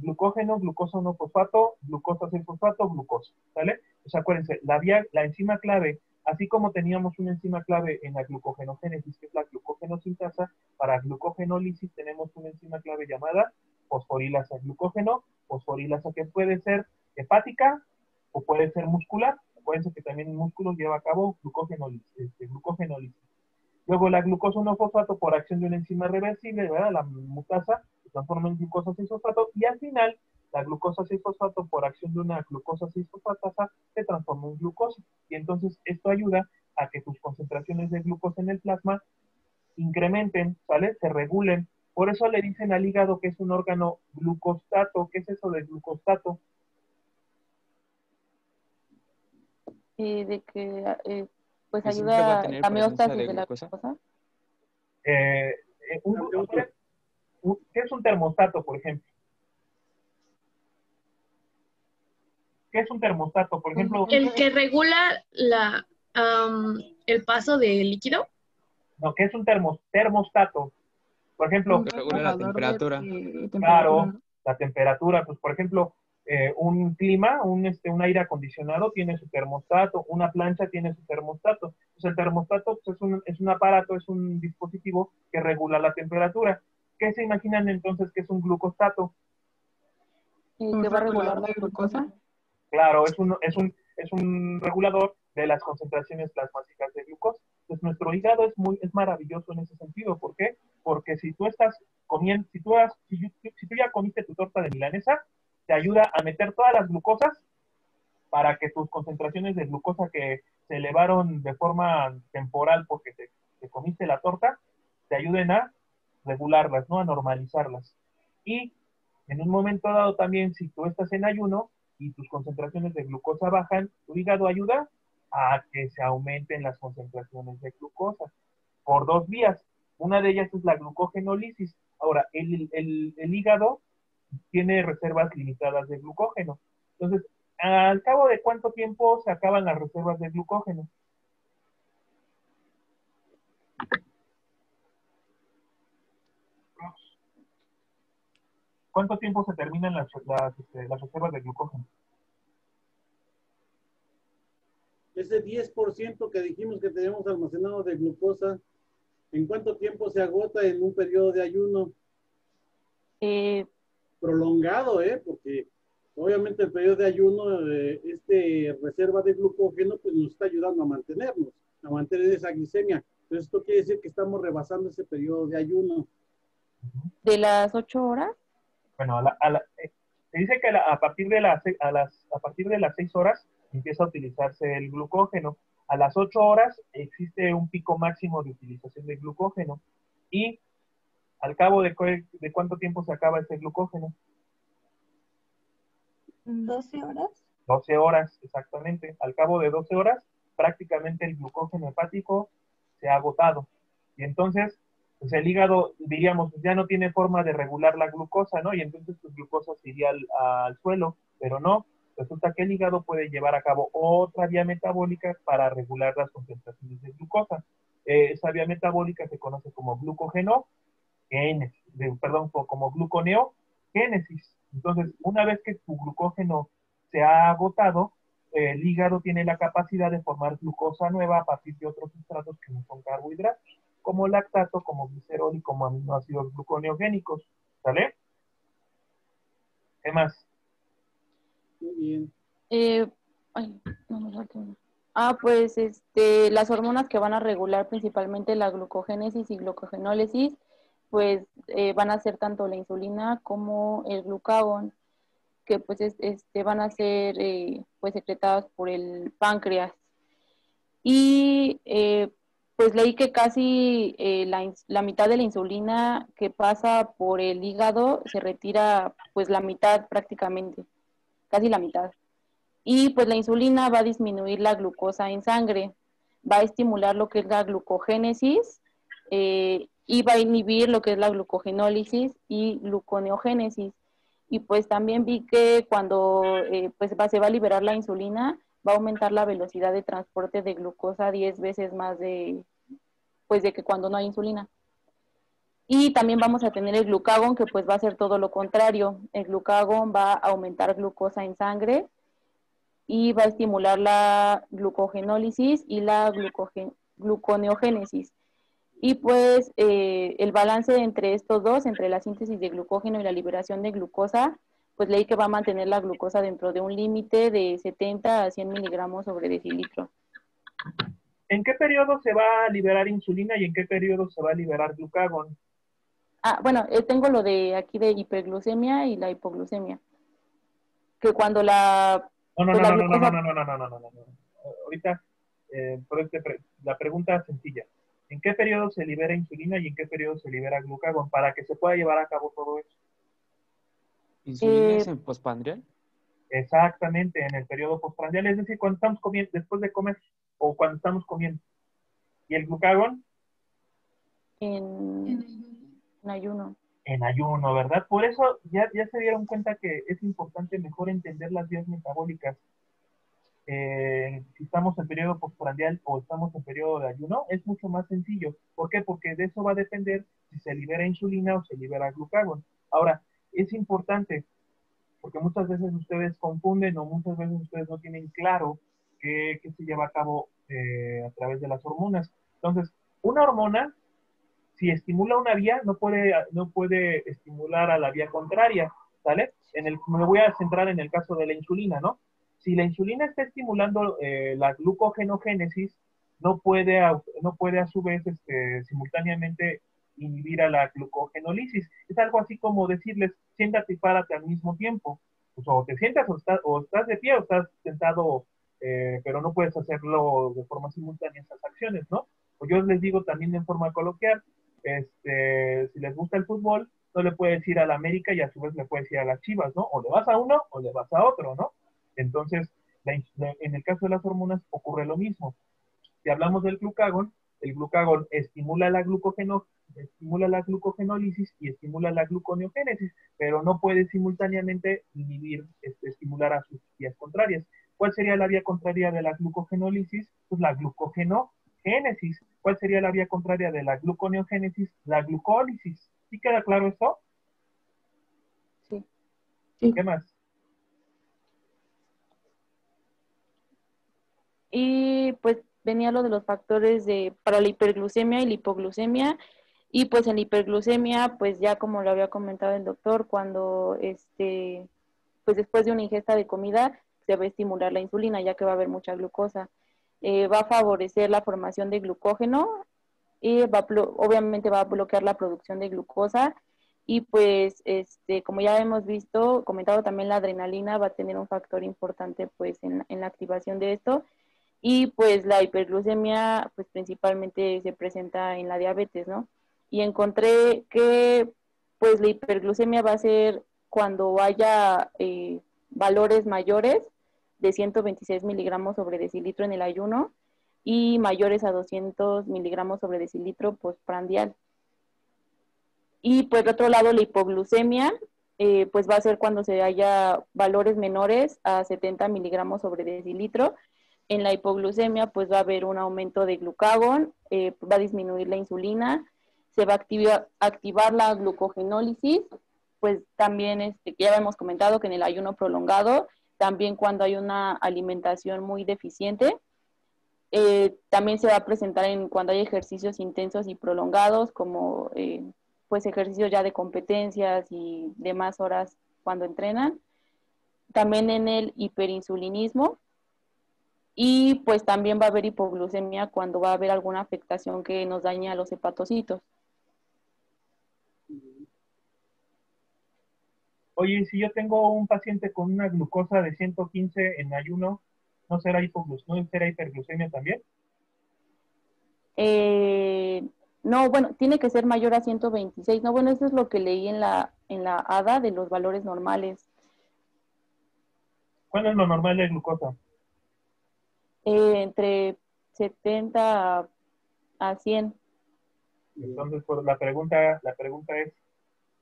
Glucógeno, glucosa 1-fosfato, glucosa 6-fosfato, glucosa, ¿sale? O sea, acuérdense, la enzima clave, así como teníamos una enzima clave en la glucogenogénesis, que es la glucógeno-sintasa, para glucogenólisis tenemos una enzima clave llamada fosforilasa glucógeno, fosforilasa que puede ser hepática o puede ser muscular. Acuérdense que también el músculo lleva a cabo glucogenólisis. Luego la glucosa 1-fosfato por acción de una enzima reversible, ¿verdad? La mutasa se transforma en glucosa 6-fosfato y al final la glucosa 6-fosfato por acción de una glucosa 6-fosfatasa se transforma en glucosa. Y entonces esto ayuda a que tus concentraciones de glucosa en el plasma incrementen, ¿vale? Se regulen. Por eso le dicen al hígado que es un órgano glucostato. ¿Qué es eso de glucostato? De que pues Que siempre va a ayuda a tener la presencia homeostasis de de la glucosa. glucosa. ¿Qué es un termostato, por ejemplo? ¿Qué es un termostato? Por ejemplo, El que regula el paso del líquido. No, ¿qué es un termostato? Por ejemplo, Que regula la temperatura. Claro, la temperatura, pues por ejemplo, un clima, un aire acondicionado tiene su termostato, una plancha tiene su termostato. Pues el termostato pues, es un aparato, es un dispositivo que regula la temperatura. ¿Qué se imaginan entonces que es un glucostato? Que va a regular la glucosa. Claro, es un regulador de las concentraciones plasmáticas de glucosa. Entonces nuestro hígado es maravilloso en ese sentido. ¿Por qué? Porque si tú estás comiendo, si tú ya comiste tu torta de milanesa, te ayuda a meter todas las glucosas para que tus concentraciones de glucosa que se elevaron de forma temporal porque te comiste la torta, te ayuden a regularlas, ¿no? A normalizarlas. Y en un momento dado también, si tú estás en ayuno y tus concentraciones de glucosa bajan, tu hígado ayuda a que se aumenten las concentraciones de glucosa por dos vías. Una de ellas es la glucogenólisis. Ahora, el hígado tiene reservas limitadas de glucógeno. Entonces, ¿al cabo de cuánto tiempo se acaban las reservas de glucógeno? ¿Cuánto tiempo se terminan las reservas de glucógeno? Ese 10% que dijimos que tenemos almacenado de glucosa, ¿en cuánto tiempo se agota en un periodo de ayuno? Prolongado, porque obviamente el periodo de ayuno, reserva de glucógeno, pues nos está ayudando a mantener esa glicemia. Entonces esto quiere decir que estamos rebasando ese periodo de ayuno. ¿De las 8 horas? Bueno, Se dice que a partir de a partir de las 6 horas empieza a utilizarse el glucógeno. A las 8 horas existe un pico máximo de utilización de glucógeno. Y al cabo de cuánto tiempo se acaba ese glucógeno. 12 horas. 12 horas, exactamente. Al cabo de 12 horas, prácticamente el glucógeno hepático se ha agotado. Y entonces, pues el hígado, diríamos, ya no tiene forma de regular la glucosa, ¿no? Y entonces tu glucosa se iría al suelo, pero no. Resulta que el hígado puede llevar a cabo otra vía metabólica para regular las concentraciones de glucosa. Esa vía metabólica se conoce como como gluconeogénesis. Entonces, una vez que tu glucógeno se ha agotado, el hígado tiene la capacidad de formar glucosa nueva a partir de otros sustratos que no son carbohidratos, como lactato, como glicerol y como aminoácidos gluconeogénicos. ¿Sale? ¿Qué más? Muy bien. Ay, no me falta una. Pues las hormonas que van a regular principalmente la glucogénesis y glucogenólisis, pues van a ser tanto la insulina como el glucagón, que pues van a ser pues secretadas por el páncreas. Y pues leí que casi la mitad de la insulina que pasa por el hígado se retira pues la mitad prácticamente, casi la mitad. Y pues la insulina va a disminuir la glucosa en sangre, va a estimular lo que es la glucogénesis y va a inhibir lo que es la glucogenólisis y gluconeogénesis. Y pues también vi que cuando se va a liberar la insulina, va a aumentar la velocidad de transporte de glucosa 10 veces más de que cuando no hay insulina. Y también vamos a tener el glucagón, que pues va a ser todo lo contrario. El glucagón va a aumentar glucosa en sangre y va a estimular la glucogenólisis y la gluconeogénesis. Y pues el balance entre estos dos, entre la síntesis de glucógeno y la liberación de glucosa, pues leí que va a mantener la glucosa dentro de un límite de 70 a 100 miligramos sobre decilitro. ¿En qué periodo se va a liberar insulina y en qué periodo se va a liberar glucagón? Bueno, tengo lo de aquí de hiperglucemia y la hipoglucemia. Que cuando la... No. Ahorita, la pregunta sencilla. ¿En qué periodo se libera insulina y en qué periodo se libera glucagón para que se pueda llevar a cabo todo eso? ¿Insulina es en postprandial? Exactamente, en el periodo postprandial, es decir, cuando estamos comiendo, después de comer o cuando estamos comiendo. ¿Y el glucagón? En ayuno. En ayuno, ¿verdad? Por eso ya se dieron cuenta que es importante mejor entender las vías metabólicas. Si estamos en periodo postprandial o estamos en periodo de ayuno, es mucho más sencillo. ¿Por qué? Porque de eso va a depender si se libera insulina o se libera glucagón. Ahora, es importante, porque muchas veces ustedes confunden o muchas veces ustedes no tienen claro qué se lleva a cabo a través de las hormonas. Entonces, una hormona, si estimula una vía, no puede estimular a la vía contraria, ¿sale? Me voy a centrar en el caso de la insulina, ¿no? Si la insulina está estimulando la glucogenogénesis, no puede a su vez simultáneamente inhibir a la glucogenólisis. Es algo así como decirles, siéntate y párate al mismo tiempo. Pues, o te sientas o estás de pie o estás sentado, pero no puedes hacerlo de forma simultánea esas acciones, ¿no? O yo les digo también en forma coloquial, si les gusta el fútbol, no le puedes ir a la América y a su vez le puedes ir a las Chivas, ¿no? O le vas a uno o le vas a otro, ¿no? Entonces, en el caso de las hormonas ocurre lo mismo. Si hablamos del glucagón, el glucagón estimula la glucogenólisis y estimula la gluconeogénesis, pero no puede simultáneamente estimular a sus vías contrarias. ¿Cuál sería la vía contraria de la glucogenólisis? Pues la glucogenogénesis. ¿Cuál sería la vía contraria de la gluconeogénesis? La glucólisis. ¿Sí queda claro esto? Sí. ¿Qué más? Y pues venía lo de los factores para la hiperglucemia y la hipoglucemia. Y pues en la hiperglucemia, pues ya como lo había comentado el doctor, cuando pues después de una ingesta de comida se va a estimular la insulina, ya que va a haber mucha glucosa. Va a favorecer la formación de glucógeno y obviamente va a bloquear la producción de glucosa Y pues, como ya hemos visto, comentado también la adrenalina va a tener un factor importante pues en la activación de esto. Y pues la hiperglucemia pues principalmente se presenta en la diabetes, ¿no? Y encontré que pues la hiperglucemia va a ser cuando haya valores mayores de 126 miligramos sobre decilitro en el ayuno y mayores a 200 miligramos sobre decilitro postprandial. Y por otro lado, la hipoglucemia, pues va a ser cuando se haya valores menores a 70 miligramos sobre decilitro. En la hipoglucemia, pues va a haber un aumento de glucagón, va a disminuir la insulina, se va a activar la glucogenólisis, pues también, ya hemos comentado que en el ayuno prolongado, también cuando hay una alimentación muy deficiente, también se va a presentar cuando hay ejercicios intensos y prolongados, como pues ejercicios ya de competencias y demás horas cuando entrenan. También en el hiperinsulinismo. Y pues también va a haber hipoglucemia cuando va a haber alguna afectación que nos dañe a los hepatocitos. Oye, si yo tengo un paciente con una glucosa de 115 en ayuno, ¿no será hiperglucemia también? No, bueno, tiene que ser mayor a 126. No, bueno, eso es lo que leí en la ADA de los valores normales. ¿Cuál es lo normal de glucosa? Entre 70 a 100. Entonces, pues, la pregunta es,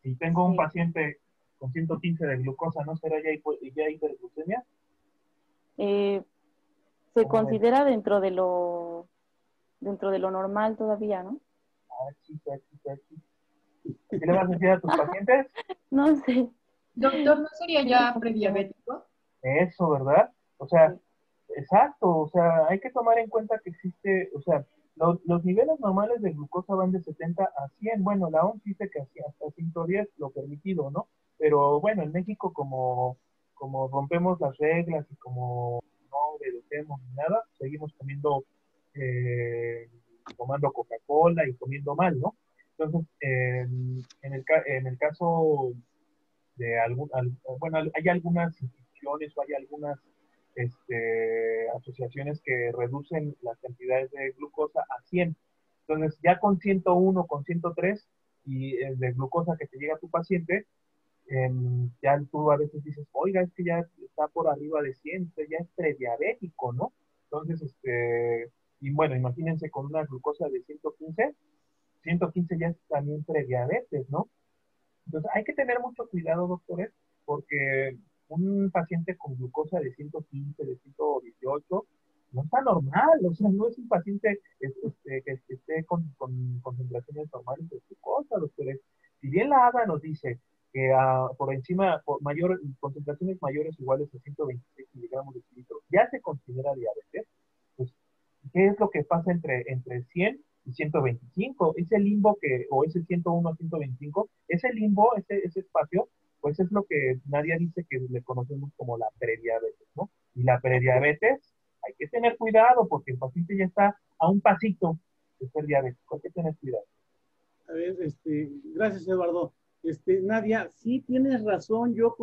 si tengo un paciente con 115 de glucosa, ¿no será ya hiperglucemia? Se considera dentro de lo normal todavía, ¿no? ¿Qué le vas a decir a tus pacientes? No sé. Doctor, ¿no sería ya prediabético? Eso, ¿verdad? O sea, exacto, o sea, hay que tomar en cuenta que existe, o sea, los niveles normales de glucosa van de 70 a 100. Bueno, la OMS dice que hasta 110 lo permitido, ¿no? Pero bueno, en México como rompemos las reglas y como no obedecemos ni nada, seguimos tomando Coca-Cola y comiendo mal, ¿no? Entonces, en el caso de bueno, hay algunas instituciones o hay algunas asociaciones que reducen las cantidades de glucosa a 100. Entonces, ya con 101, con 103 y de glucosa que te llega a tu paciente, ya tú a veces dices, oiga, es que ya está por arriba de 100, ya es prediabético, ¿no? Entonces, y bueno, imagínense con una glucosa de 115 ya es también prediabetes, ¿no? Entonces, hay que tener mucho cuidado, doctores, porque un paciente con glucosa de 115, de 118, no está normal, o sea, no es un paciente que esté con concentraciones normales de glucosa, doctores. Si bien la ADA nos dice que por encima, concentraciones mayores iguales a 126 miligramos de litro, ya se considera diabetes, pues, ¿qué es lo que pasa entre 100 y 125? Ese limbo o ese 101 a 125, ese limbo, ese espacio, pues es lo que nadie dice que le conocemos como la prediabetes, ¿no? Y la prediabetes, hay que tener cuidado porque el paciente ya está a un pasito de ser diabético, hay que tener cuidado. A ver, gracias, Eduardo. Nadia, sí tienes razón, yo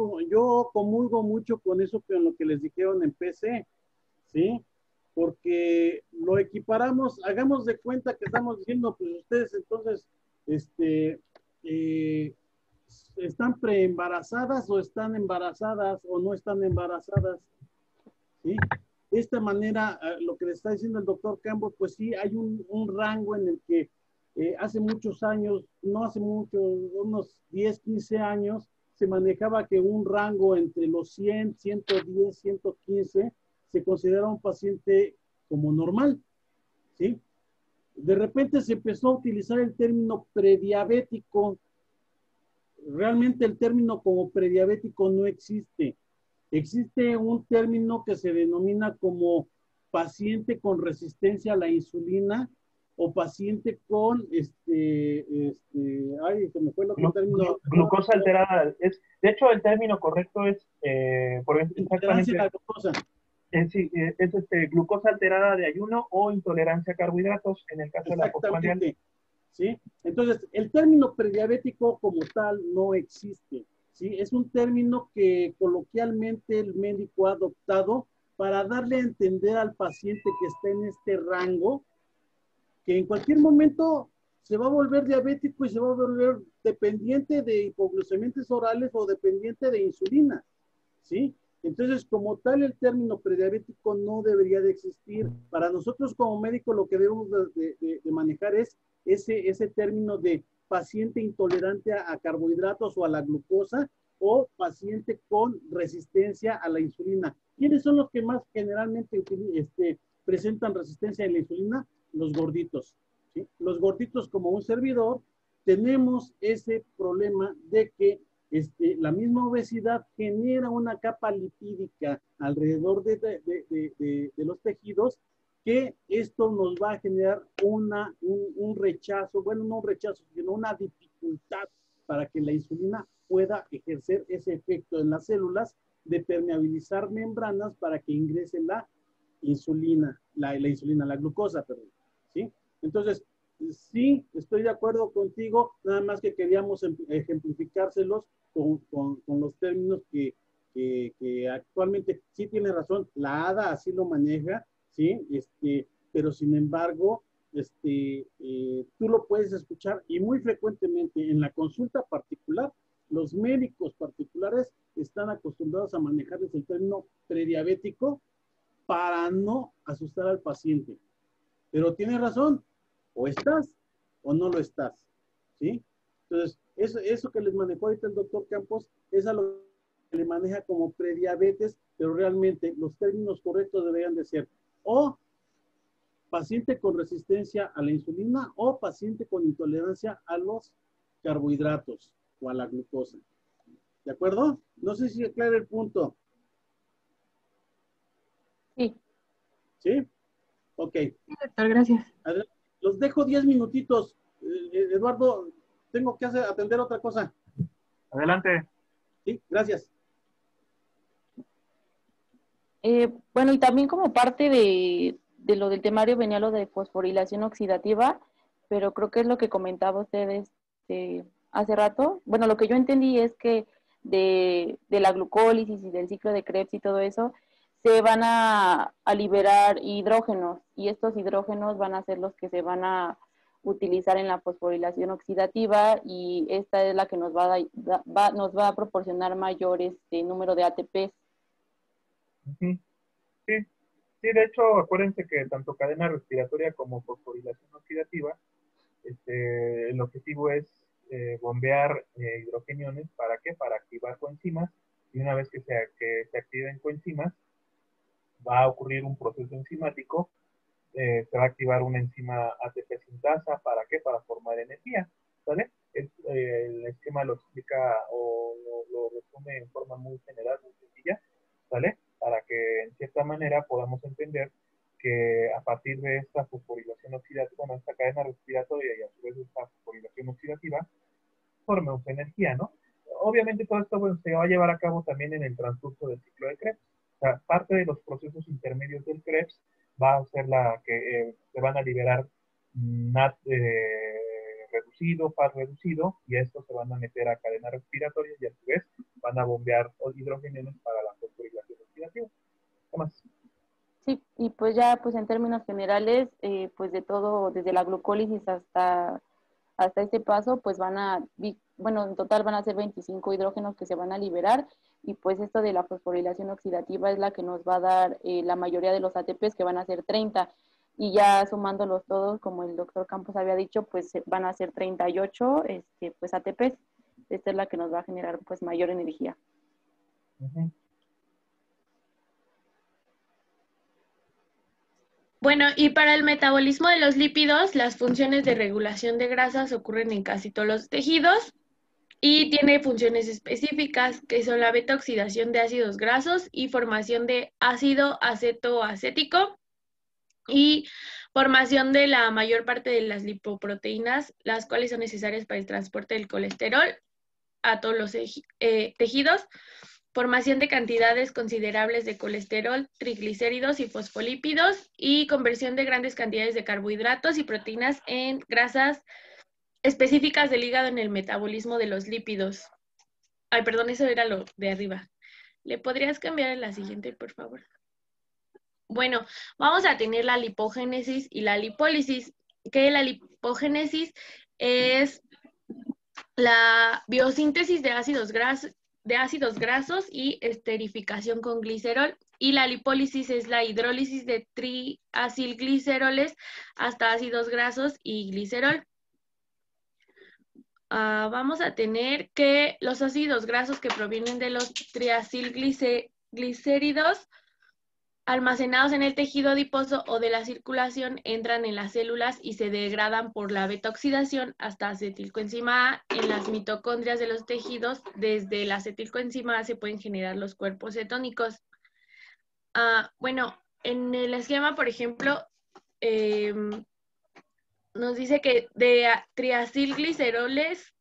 comulgo mucho con eso, con lo que les dijeron en PC, ¿sí? Porque lo equiparamos, hagamos de cuenta que estamos diciendo, pues ustedes entonces, ¿están preembarazadas o están embarazadas o no están embarazadas? ¿Sí? De esta manera, lo que le está diciendo el doctor Campos, pues sí, hay un rango en el que hace muchos años, no hace mucho, unos 10, 15 años, se manejaba que un rango entre los 100, 110, 115 se considera un paciente como normal, ¿sí? De repente se empezó a utilizar el término prediabético. Realmente el término como prediabético no existe. Existe un término que se denomina como paciente con resistencia a la insulina o paciente con, ay, se me fue el otro término. Glucosa alterada. De hecho, el término correcto es, intolerancia a la glucosa. Sí, es glucosa alterada de ayuno o intolerancia a carbohidratos en el caso de la postprandial. ¿sí? Entonces, el término prediabético como tal no existe, ¿sí? Es un término que coloquialmente el médico ha adoptado para darle a entender al paciente que está en este rango que en cualquier momento se va a volver diabético y se va a volver dependiente de hipoglucemiantes orales o dependiente de insulina, ¿sí? Entonces, como tal, el término prediabético no debería de existir. Para nosotros como médicos lo que debemos de manejar es ese término de paciente intolerante a carbohidratos o a la glucosa o paciente con resistencia a la insulina. ¿Quiénes son los que más generalmente presentan resistencia a la insulina? Los gorditos, ¿sí? Los gorditos, como un servidor, tenemos ese problema de que la misma obesidad genera una capa lipídica alrededor de los tejidos, que esto nos va a generar un rechazo, bueno, no un rechazo, sino una dificultad para que la insulina pueda ejercer ese efecto en las células de permeabilizar membranas para que ingrese la insulina, la glucosa, perdón, ¿sí? Entonces, sí, estoy de acuerdo contigo, nada más que queríamos ejemplificárselos con los términos que actualmente, sí tiene razón, la ADA así lo maneja, ¿sí? Pero sin embargo, tú lo puedes escuchar y muy frecuentemente en la consulta particular, los médicos particulares están acostumbrados a manejarles el término prediabético para no asustar al paciente. Pero tienes razón, o estás o no lo estás, ¿sí? Entonces, eso que les manejó ahorita el doctor Campos es a lo que le maneja como prediabetes, pero realmente los términos correctos deberían de ser o paciente con resistencia a la insulina o paciente con intolerancia a los carbohidratos o a la glucosa. ¿De acuerdo? No sé si aclara el punto. Sí. ¿Sí? Ok. Sí, doctor, gracias. Los dejo 10 minutitos. Eduardo, tengo que atender otra cosa. Adelante. Sí, gracias. Bueno, y también como parte de lo del temario venía lo de fosforilación oxidativa, pero creo que es lo que comentaba ustedes hace rato. Bueno, lo que yo entendí es que de la glucólisis y del ciclo de Krebs y todo eso, se van a liberar hidrógenos, y estos hidrógenos van a ser los que se van a utilizar en la fosforilación oxidativa, y esta es la que nos va a proporcionar mayor número de ATPs. Sí, sí, de hecho, acuérdense que tanto cadena respiratoria como fosforilación oxidativa, el objetivo es bombear hidrogeniones. ¿Para qué? Para activar coenzimas, y una vez que se activen coenzimas, va a ocurrir un proceso enzimático, se va a activar una enzima ATP sintasa. ¿Para qué? Para formar energía, ¿vale? El esquema lo explica o lo resume en forma muy general, muy sencilla, ¿vale? Para que en cierta manera podamos entender que a partir de esta fosforilación oxidativa, bueno, esta cadena respiratoria y a su vez esta fosforilación oxidativa, formemos energía, ¿no? Obviamente todo esto, bueno, se va a llevar a cabo también en el transcurso del ciclo de Krebs. O sea, parte de los procesos intermedios del Krebs va a ser la que se van a liberar NAT reducido, FAS reducido, y estos se van a meter a cadena respiratoria y a su vez van a bombear hidrogeniones para la fosforilación oxidativa. ¿Qué más? Sí, y pues ya pues en términos generales, pues de todo, desde la glucólisis hasta este paso, pues bueno, en total van a ser 25 hidrógenos que se van a liberar, y pues esto de la fosforilación oxidativa es la que nos va a dar la mayoría de los ATPs, que van a ser 30, y ya sumándolos todos, como el doctor Campos había dicho, pues van a ser 38 pues ATPs. Esta es la que nos va a generar pues mayor energía. Uh-huh. Bueno, y para el metabolismo de los lípidos, las funciones de regulación de grasas ocurren en casi todos los tejidos y tiene funciones específicas que son la beta-oxidación de ácidos grasos y formación de ácido acetoacético y formación de la mayor parte de las lipoproteínas, las cuales son necesarias para el transporte del colesterol a todos los tejidos. Formación de cantidades considerables de colesterol, triglicéridos y fosfolípidos, y conversión de grandes cantidades de carbohidratos y proteínas en grasas específicas del hígado en el metabolismo de los lípidos. Ay, perdón, eso era lo de arriba. ¿Le podrías cambiar a la siguiente, por favor? Bueno, vamos a tener la lipogénesis y la lipólisis, que la lipogénesis es la biosíntesis de ácidos grasos y esterificación con glicerol, y la lipólisis es la hidrólisis de triacilgliceroles hasta ácidos grasos y glicerol. Vamos a tener que los ácidos grasos que provienen de los triacilglicéridos almacenados en el tejido adiposo o de la circulación entran en las células y se degradan por la beta-oxidación hasta acetilcoenzima A en las mitocondrias de los tejidos. Desde la acetilcoenzima A se pueden generar los cuerpos cetónicos. Bueno, en el esquema, por ejemplo, nos dice que de triacilgliceroles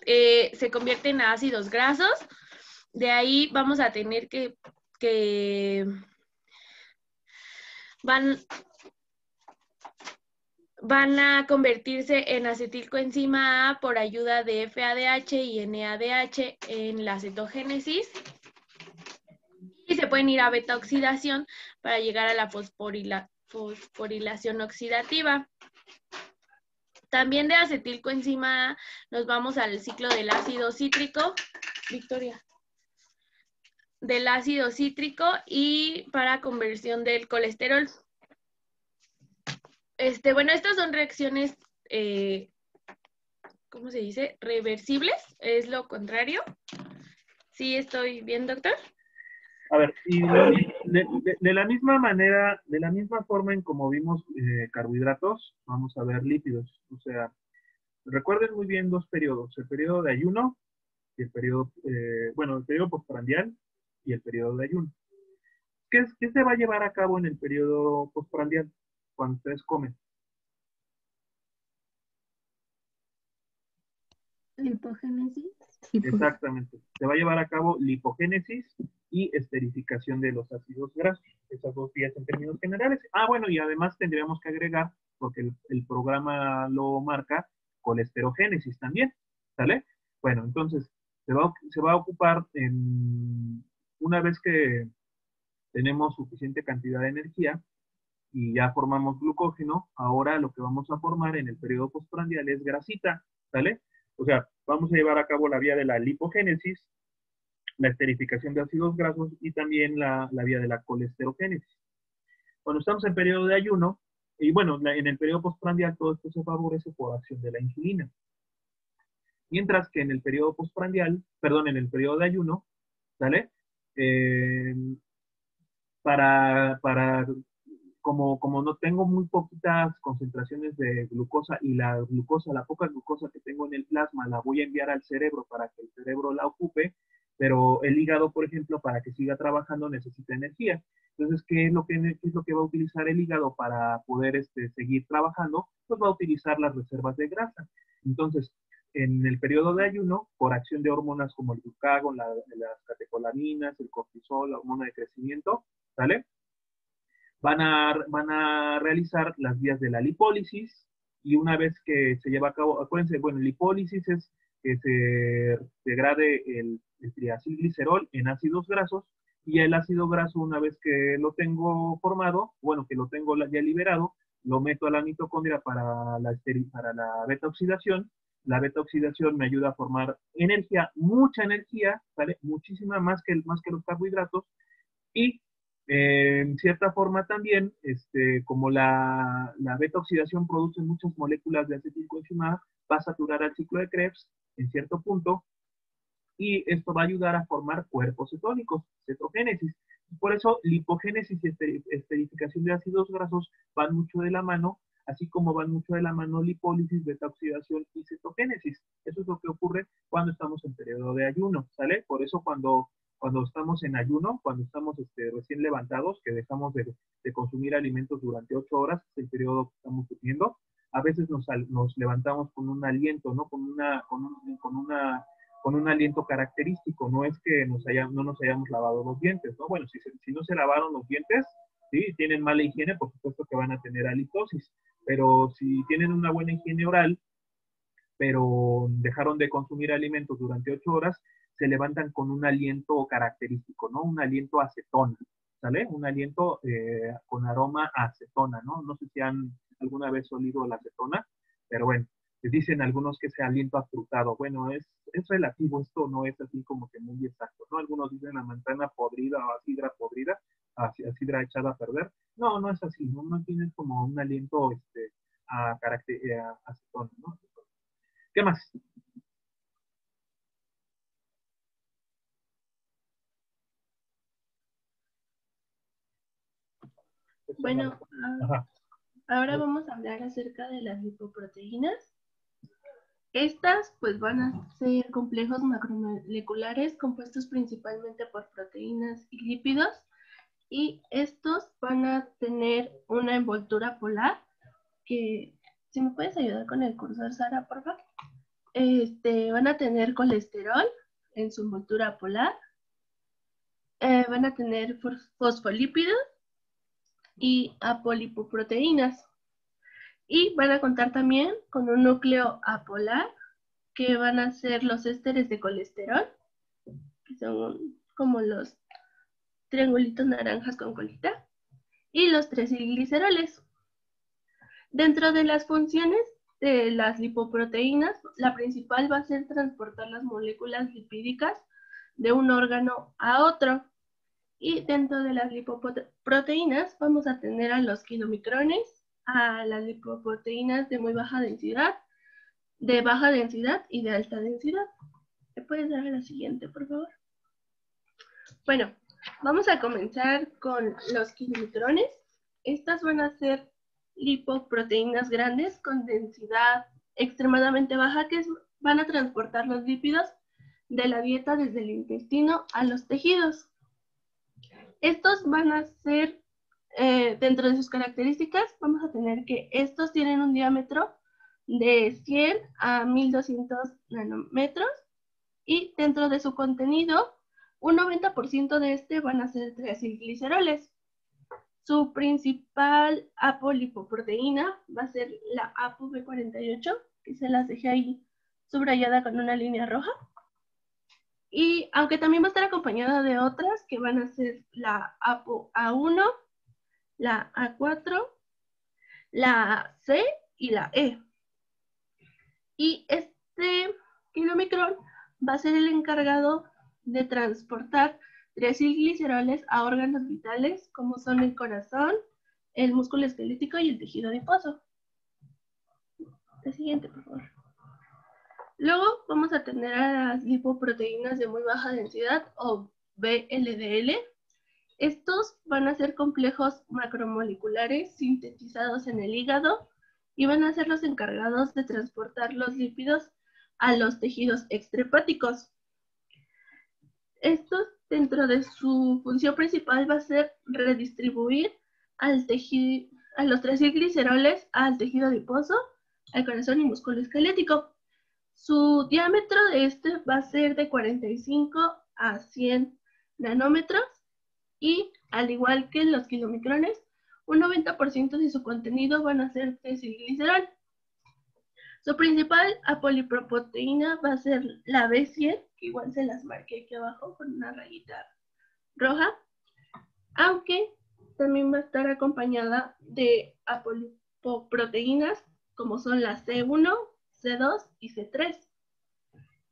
se convierten a ácidos grasos. De ahí vamos a tener que van a convertirse en acetilcoenzima A por ayuda de FADH y NADH en la cetogénesis. Y se pueden ir a beta-oxidación para llegar a la fosforilación oxidativa. También de acetilcoenzima A nos vamos al ciclo del ácido cítrico. Victoria. Del ácido cítrico y para conversión del colesterol. Bueno, estas son reacciones, ¿cómo se dice? Reversibles, es lo contrario. ¿Sí estoy bien, doctor? A ver, y de la misma manera, de la misma forma en como vimos carbohidratos, vamos a ver lípidos. O sea, recuerden muy bien dos periodos, el periodo de ayuno y el periodo, el periodo postprandial y el periodo de ayuno. ¿Qué se va a llevar a cabo en el periodo postprandial cuando ustedes comen? Lipogénesis. Exactamente. Se va a llevar a cabo lipogénesis y esterificación de los ácidos grasos. Esas dos vías en términos generales. Bueno, y además tendríamos que agregar, porque el programa lo marca, colesterogénesis también. ¿Sale? Bueno, entonces, se va a ocupar una vez que tenemos suficiente cantidad de energía y ya formamos glucógeno, ahora lo que vamos a formar en el periodo postprandial es grasita, ¿sale? O sea, vamos a llevar a cabo la vía de la lipogénesis, la esterificación de ácidos grasos y también la vía de la colesterogénesis. Cuando estamos en periodo de ayuno, y bueno, en el periodo postprandial todo esto se favorece por acción de la insulina. Mientras que en el periodo postprandial, perdón, en el periodo de ayuno, ¿sale? Como no tengo muy poquitas concentraciones de glucosa y la poca glucosa que tengo en el plasma la voy a enviar al cerebro para que el cerebro la ocupe, pero el hígado, por ejemplo, para que siga trabajando necesita energía. Entonces, ¿qué es lo que va a utilizar el hígado para poder seguir trabajando? Pues va a utilizar las reservas de grasa. Entonces, en el periodo de ayuno, por acción de hormonas como el glucagón, las catecolaminas, el cortisol, la hormona de crecimiento, ¿sale? Van a realizar las vías de la lipólisis y una vez que se lleva a cabo, acuérdense, bueno, lipólisis es que se degrade el triacilglicerol en ácidos grasos y el ácido graso una vez que lo tengo formado, bueno, que lo tengo ya liberado, lo meto a la mitocondria para la beta-oxidación. La beta-oxidación me ayuda a formar energía, mucha energía, ¿vale? Muchísima, más que los carbohidratos, y en cierta forma también, como la beta-oxidación produce muchas moléculas de acetilcoenzima A, va a saturar al ciclo de Krebs en cierto punto, y esto va a ayudar a formar cuerpos cetónicos, cetogénesis. Por eso, lipogénesis y esterificación de ácidos grasos van mucho de la mano, así como van mucho de la mano lipólisis, beta-oxidación y cetogénesis. Eso es lo que ocurre cuando estamos en periodo de ayuno, ¿sale? Por eso cuando estamos en ayuno, cuando estamos recién levantados, que dejamos de consumir alimentos durante 8 horas, es el periodo que estamos durmiendo, a veces nos levantamos con un aliento, ¿no? Con un aliento característico, no es que no nos hayamos lavado los dientes, ¿no? Bueno, si no se lavaron los dientes, ¿sí? Tienen mala higiene, por supuesto que van a tener halitosis, pero si tienen una buena higiene oral, pero dejaron de consumir alimentos durante 8 horas, se levantan con un aliento característico, ¿no? Un aliento a acetona, ¿sale? Un aliento con aroma a acetona, ¿no? No sé si han alguna vez olido la acetona, pero bueno, les dicen algunos que ese aliento afrutado. Bueno, es relativo, esto no es así como que muy exacto, ¿no? Algunos dicen la manzana podrida o a sidra podrida, a sidra echada a perder. No, no es así, ¿no? No tienes como un aliento a acetona, ¿no? ¿Qué más? Bueno, Ajá. ahora vamos a hablar acerca de las lipoproteínas. Estas pues van a ser complejos macromoleculares compuestos principalmente por proteínas y lípidos, y estos van a tener una envoltura polar que, si me puedes ayudar con el cursor, Sara, por favor. Van a tener colesterol en su envoltura polar, van a tener fosfolípidos y apolipoproteínas. Y van a contar también con un núcleo apolar, que van a ser los ésteres de colesterol, que son como los triangulitos naranjas con colita, y los triacilgliceroles. Dentro de las funciones de las lipoproteínas, la principal va a ser transportar las moléculas lipídicas de un órgano a otro. Y dentro de las lipoproteínas vamos a tener a los kilomicrones, a las lipoproteínas de muy baja densidad, de baja densidad y de alta densidad. ¿Me puedes dar a la siguiente, por favor? Bueno, vamos a comenzar con los kilomicrones. Estas van a ser lipoproteínas grandes con densidad extremadamente baja que van a transportar los lípidos de la dieta desde el intestino a los tejidos. Estos van a ser, dentro de sus características, vamos a tener que estos tienen un diámetro de 100 a 1200 nanómetros, y dentro de su contenido, un 90% de este van a ser triacilgliceroles. Su principal apolipoproteína va a ser la ApoB48, que se las dejé ahí subrayada con una línea roja. Y aunque también va a estar acompañada de otras que van a ser la ApoA1, la A4, la C y la E. Y este kilomicrón va a ser el encargado de transportar triacilgliceroles a órganos vitales como son el corazón, el músculo esquelético y el tejido adiposo. El siguiente, por favor. Luego vamos a tener a las lipoproteínas de muy baja densidad o VLDL. Estos van a ser complejos macromoleculares sintetizados en el hígado y van a ser los encargados de transportar los lípidos a los tejidos extrahepáticos. Estos, dentro de su función principal, va a ser redistribuir a los triacilgliceroles al tejido adiposo, al corazón y músculo esquelético. Su diámetro de este va a ser de 45 a 100 nanómetros, y al igual que los kilomicrones, un 90% de su contenido van a ser triacilglicerol. Su principal apolipoproteína va a ser la B100, que igual se las marqué aquí abajo con una rayita roja, aunque también va a estar acompañada de apolipoproteínas como son las C1, C2 y C3.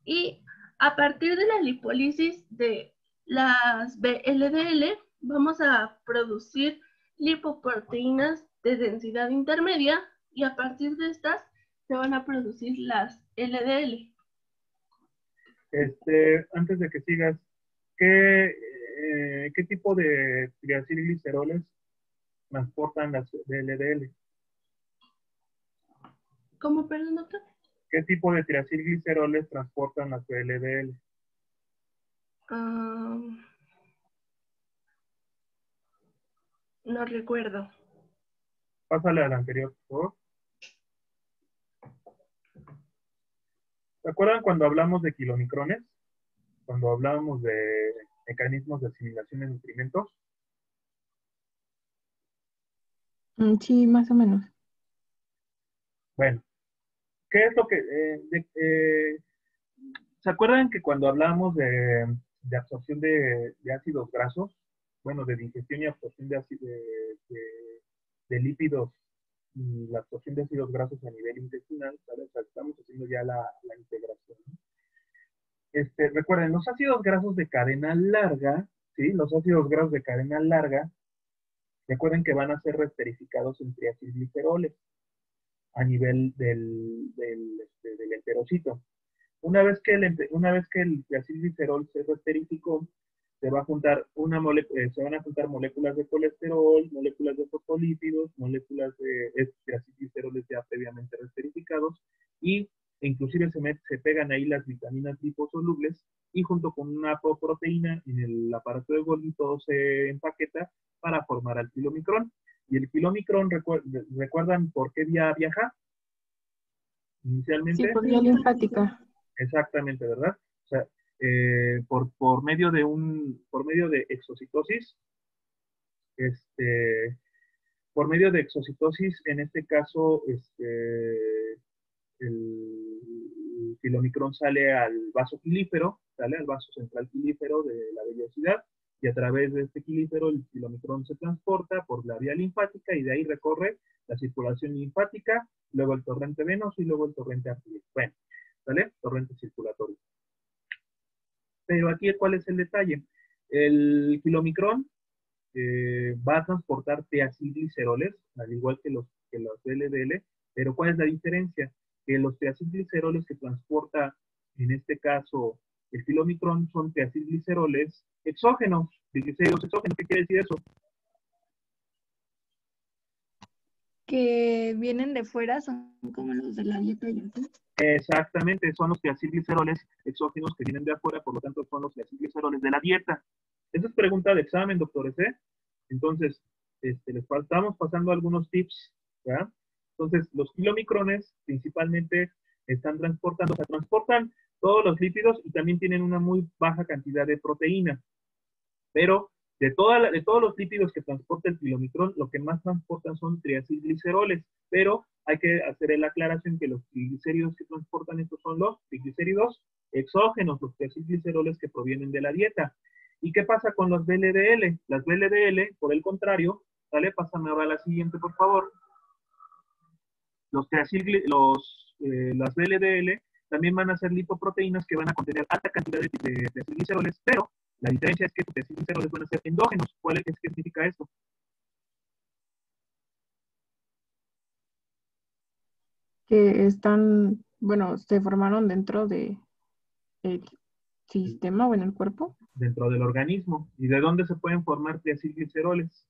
Y a partir de la lipólisis de las VLDL, vamos a producir lipoproteínas de densidad intermedia, y a partir de estas se van a producir las LDL. Antes de que sigas, ¿qué tipo de triacilgliceroles transportan las LDL? ¿Cómo, perdón, doctor? ¿Qué tipo de triacilgliceroles transportan las LDL? No recuerdo. Pásale al anterior, por favor. ¿Se acuerdan cuando hablamos de kilomicrones? Cuando hablábamos de mecanismos de asimilación de nutrimentos. Sí, más o menos. Bueno, ¿qué es lo que... ¿se acuerdan que cuando hablamos de absorción de ácidos grasos, bueno, de digestión y absorción de lípidos y la absorción de ácidos grasos a nivel intestinal, ¿sabes? O sea, estamos haciendo ya la integración, ¿no? Recuerden, los ácidos grasos de cadena larga, ¿sí? Los ácidos grasos de cadena larga, recuerden que van a ser resterificados en triacilgliceroles a nivel del enterocito. Una vez que el triacilglicerol se resterificó, se van a juntar moléculas de colesterol, moléculas de fosfolípidos, moléculas de triacilgliceroles ya previamente resterificados, y inclusive se pegan ahí las vitaminas liposolubles, y junto con una proteína en el aparato de Golgi todo se empaqueta para formar al kilomicrón. Y el kilomicrón, ¿recuerdan por qué vía viaja? Inicialmente. Sí, por vía linfática. Exactamente, ¿verdad? O sea, por medio de exocitosis, por medio de exocitosis, en este caso, el kilomicrón sale al vaso pilífero, sale al vaso central pilífero de la vellosidad, y a través de este pilífero el kilomicrón se transporta por la vía linfática y de ahí recorre la circulación linfática, luego el torrente venoso y luego el torrente arterial. Bueno, ¿sale? Torrente circulatorio. Pero aquí, ¿cuál es el detalle? El kilomicrón va a transportar triacilgliceroles, al igual que los LDL, pero ¿cuál es la diferencia? Que los triacilgliceroles que transporta, en este caso, el kilomicrón son triacilgliceroles exógenos, triglicéridos exógenos. ¿Qué quiere decir eso? Que vienen de fuera, son como los de la dieta y así. Exactamente, son los triacilgliceroles exógenos que vienen de afuera, por lo tanto son los triacilgliceroles de la dieta. Esa es pregunta de examen, doctores, ¿eh? Entonces, les estamos pasando algunos tips, ¿verdad? Entonces, los kilomicrones principalmente transportan todos los lípidos y también tienen una muy baja cantidad de proteína. Pero de todos los lípidos que transporta el kilomicrón, lo que más transportan son triacilgliceroles. Pero hay que hacer la aclaración que los triglicéridos que transportan estos son los triglicéridos exógenos, los triacilgliceroles que provienen de la dieta. ¿Y qué pasa con los VLDL? Las VLDL, por el contrario, ¿vale? Pásame ahora a la siguiente, por favor. Las VLDL también van a ser lipoproteínas que van a contener alta cantidad de triacilgliceroles, pero la diferencia es que los triacilgliceroles van a ser endógenos. ¿Qué significa esto? Que están, bueno, se formaron dentro de el sistema o en el cuerpo. Dentro del organismo. ¿Y de dónde se pueden formar triacilgliceroles?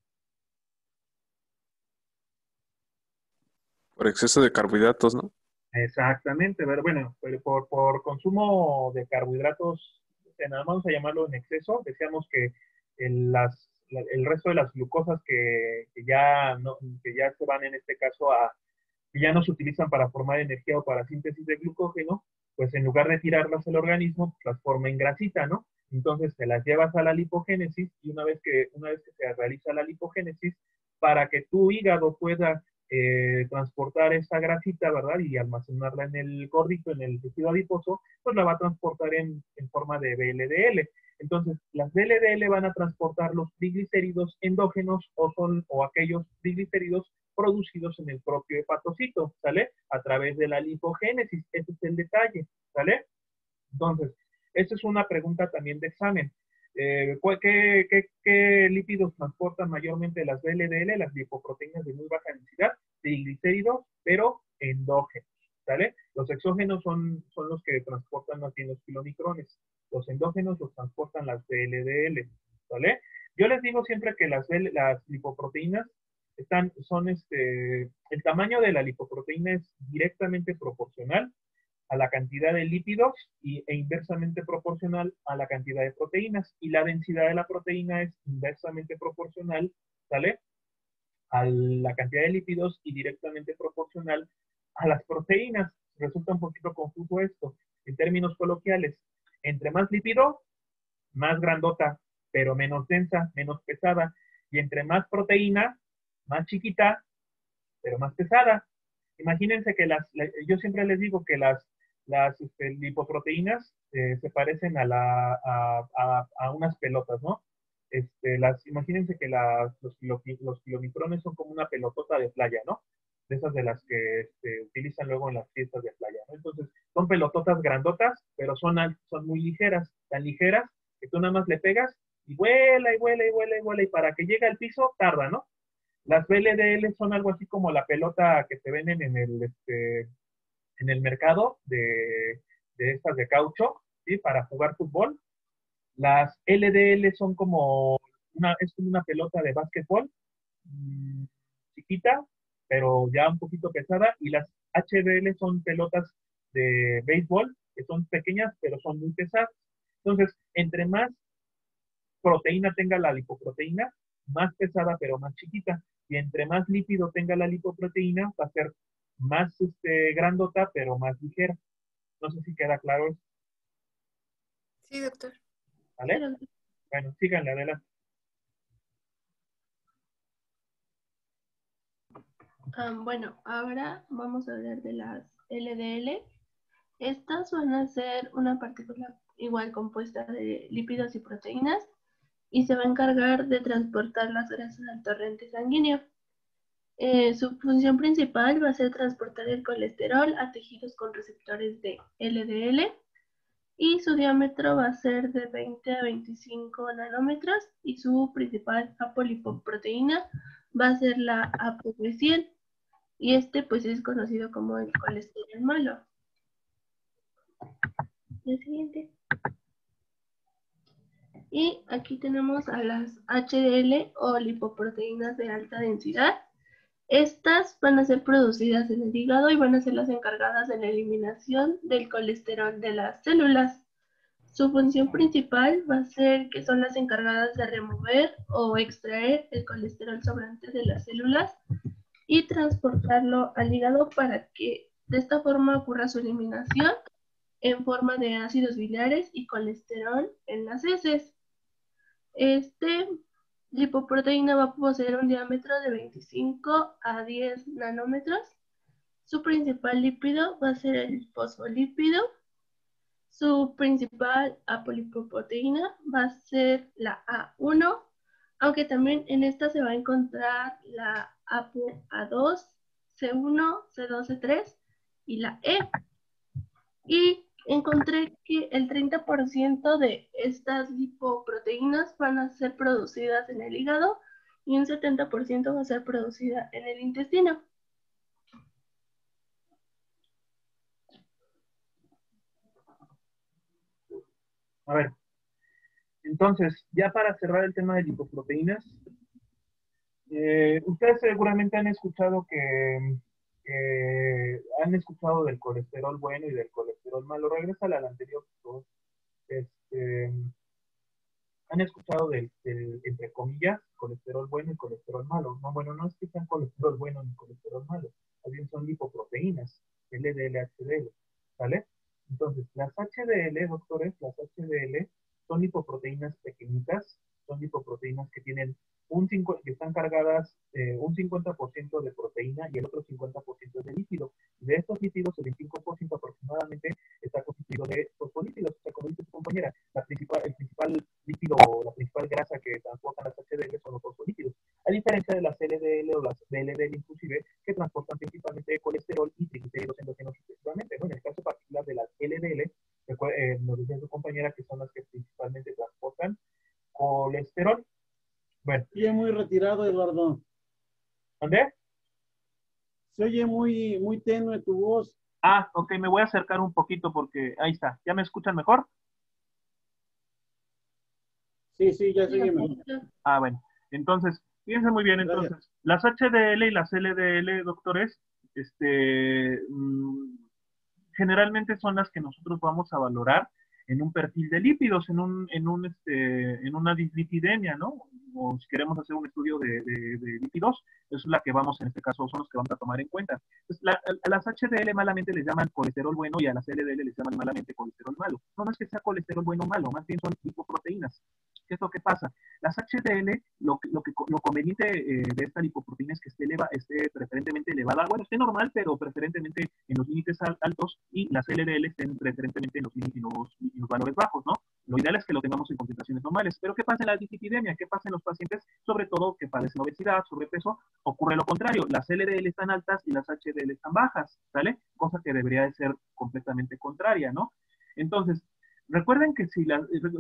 Por exceso de carbohidratos, ¿no? Exactamente, bueno, por consumo de carbohidratos, vamos a llamarlo en exceso, decíamos que el resto de las glucosas que ya se van en este caso que ya no se utilizan para formar energía o para síntesis de glucógeno, pues en lugar de tirarlas al organismo, las forma en grasita, ¿no? Entonces te las llevas a la lipogénesis y una vez que se realiza la lipogénesis, para que tu hígado pueda transportar esa grasita, ¿verdad? Y almacenarla en el gordito, en el tejido adiposo, pues la va a transportar en forma de VLDL. Entonces, las VLDL van a transportar los triglicéridos endógenos o aquellos triglicéridos producidos en el propio hepatocito, ¿sale? A través de la lipogénesis. Ese es el detalle, ¿sale? Entonces, esa es una pregunta también de examen. ¿Qué lípidos transportan mayormente las VLDL? Las lipoproteínas de muy baja densidad, triglicéridos, pero endógenos, ¿sale? Los exógenos son los que transportan más bien los kilomicrones. Los endógenos los transportan las VLDL, ¿sale? Yo les digo siempre que las lipoproteínas el tamaño de la lipoproteína es directamente proporcional a la cantidad de lípidos e inversamente proporcional a la cantidad de proteínas. Y la densidad de la proteína es inversamente proporcional, ¿sale? A la cantidad de lípidos y directamente proporcional a las proteínas. Resulta un poquito confuso esto. En términos coloquiales, entre más lípido, más grandota, pero menos densa, menos pesada. Y entre más proteína, más chiquita, pero más pesada. Imagínense que yo siempre les digo que las lipoproteínas se parecen a unas pelotas, ¿no? Imagínense que los kilomicrones son como una pelotota de playa, ¿no? De esas de las que utilizan luego en las fiestas de playa, ¿no? Entonces, son pelototas grandotas, pero son muy ligeras, tan ligeras que tú nada más le pegas y vuela y vuela y vuela y vuela, y para que llegue al piso tarda, ¿no? Las VLDL son algo así como la pelota que te venden en el mercado de estas de caucho, ¿sí? Para jugar fútbol. Las LDL son como es como una pelota de básquetbol, chiquita, pero ya un poquito pesada, y las HDL son pelotas de béisbol, que son pequeñas, pero son muy pesadas. Entonces, entre más proteína tenga la lipoproteína, más pesada, pero más chiquita. Y entre más lípido tenga la lipoproteína, va a ser más grandota, pero más ligera. No sé si queda claro eso. Sí, doctor. ¿Vale? Sí, doctor. Bueno, síganle adelante. Bueno, ahora vamos a hablar de las LDL. Estas van a ser una partícula igual compuesta de lípidos y proteínas y se va a encargar de transportar las grasas al torrente sanguíneo. Su función principal va a ser transportar el colesterol a tejidos con receptores de LDL y su diámetro va a ser de 20 a 25 nanómetros y su principal apolipoproteína va a ser la ApoB100 y pues es conocido como el colesterol malo. El siguiente. Y aquí tenemos a las HDL o lipoproteínas de alta densidad. Estas van a ser producidas en el hígado y van a ser las encargadas de la eliminación del colesterol de las células. Su función principal va a ser que son las encargadas de remover o extraer el colesterol sobrante de las células y transportarlo al hígado para que de esta forma ocurra su eliminación en forma de ácidos biliares y colesterol en las heces. Lipoproteína va a poseer un diámetro de 25 a 10 nanómetros. Su principal lípido va a ser el fosfolípido. Su principal apolipoproteína va a ser la A1, aunque también en esta se va a encontrar la ApoA2, C1, C2, C3 y la E. Y encontré que el 30% de estas lipoproteínas van a ser producidas en el hígado y un 70% va a ser producida en el intestino. A ver, entonces, ya para cerrar el tema de lipoproteínas, ustedes seguramente han escuchado han escuchado del colesterol bueno y del colesterol malo. Regresa al anterior. Han escuchado del, entre comillas, colesterol bueno y colesterol malo. No, bueno, no es que sean colesterol bueno ni colesterol malo, también son lipoproteínas, LDL, HDL, ¿vale? Entonces, las HDL, doctores, las HDL son lipoproteínas pequeñitas, son lipoproteínas que tienen que están cargadas un 50% de proteína y el otro 50% de lípido. De estos lípidos, el 25% aproximadamente está constituido de fosfolípidos. O sea, como dice tu compañera, el principal lípido o la principal grasa que transportan las HDL son los fosfolípidos. A diferencia de las LDL o las VLDL inclusive, que transportan principalmente colesterol y triglicéridos endógenos respectivamente, ¿no? En el caso particular de las LDL, nos dice su compañera que son las que principalmente transportan colesterol. Bueno. Se oye muy retirado, Eduardo. ¿Dónde? Se oye muy, muy tenue tu voz. Ah, ok, me voy a acercar un poquito porque ahí está. ¿Ya me escuchan mejor? Sí, ya se oye mejor. Ah, bueno. Entonces, fíjense muy bien, Gracias. entonces, las HDL y las LDL, doctores, generalmente son las que nosotros vamos a valorar en un perfil de lípidos, en una dislipidemia, ¿no? O si queremos hacer un estudio de lípidos, es la que vamos, en este caso, son los que vamos a tomar en cuenta. Entonces, a las HDL malamente les llaman colesterol bueno y a las LDL les llaman malamente colesterol malo. No es que sea colesterol bueno o malo, más bien son lipoproteínas. ¿Qué es lo que pasa? Las HDL, lo conveniente de esta lipoproteína es que esté preferentemente elevada, bueno, esté normal, pero preferentemente en los límites altos, y las LDL estén preferentemente en los valores bajos, ¿no? Lo ideal es que lo tengamos en concentraciones normales. Pero ¿qué pasa en la dislipidemia? ¿Qué pasa en los pacientes, sobre todo que padecen obesidad, sobrepeso? Ocurre lo contrario, las LDL están altas y las HDL están bajas, ¿sale? Cosa que debería de ser completamente contraria, ¿no? Entonces, recuerden que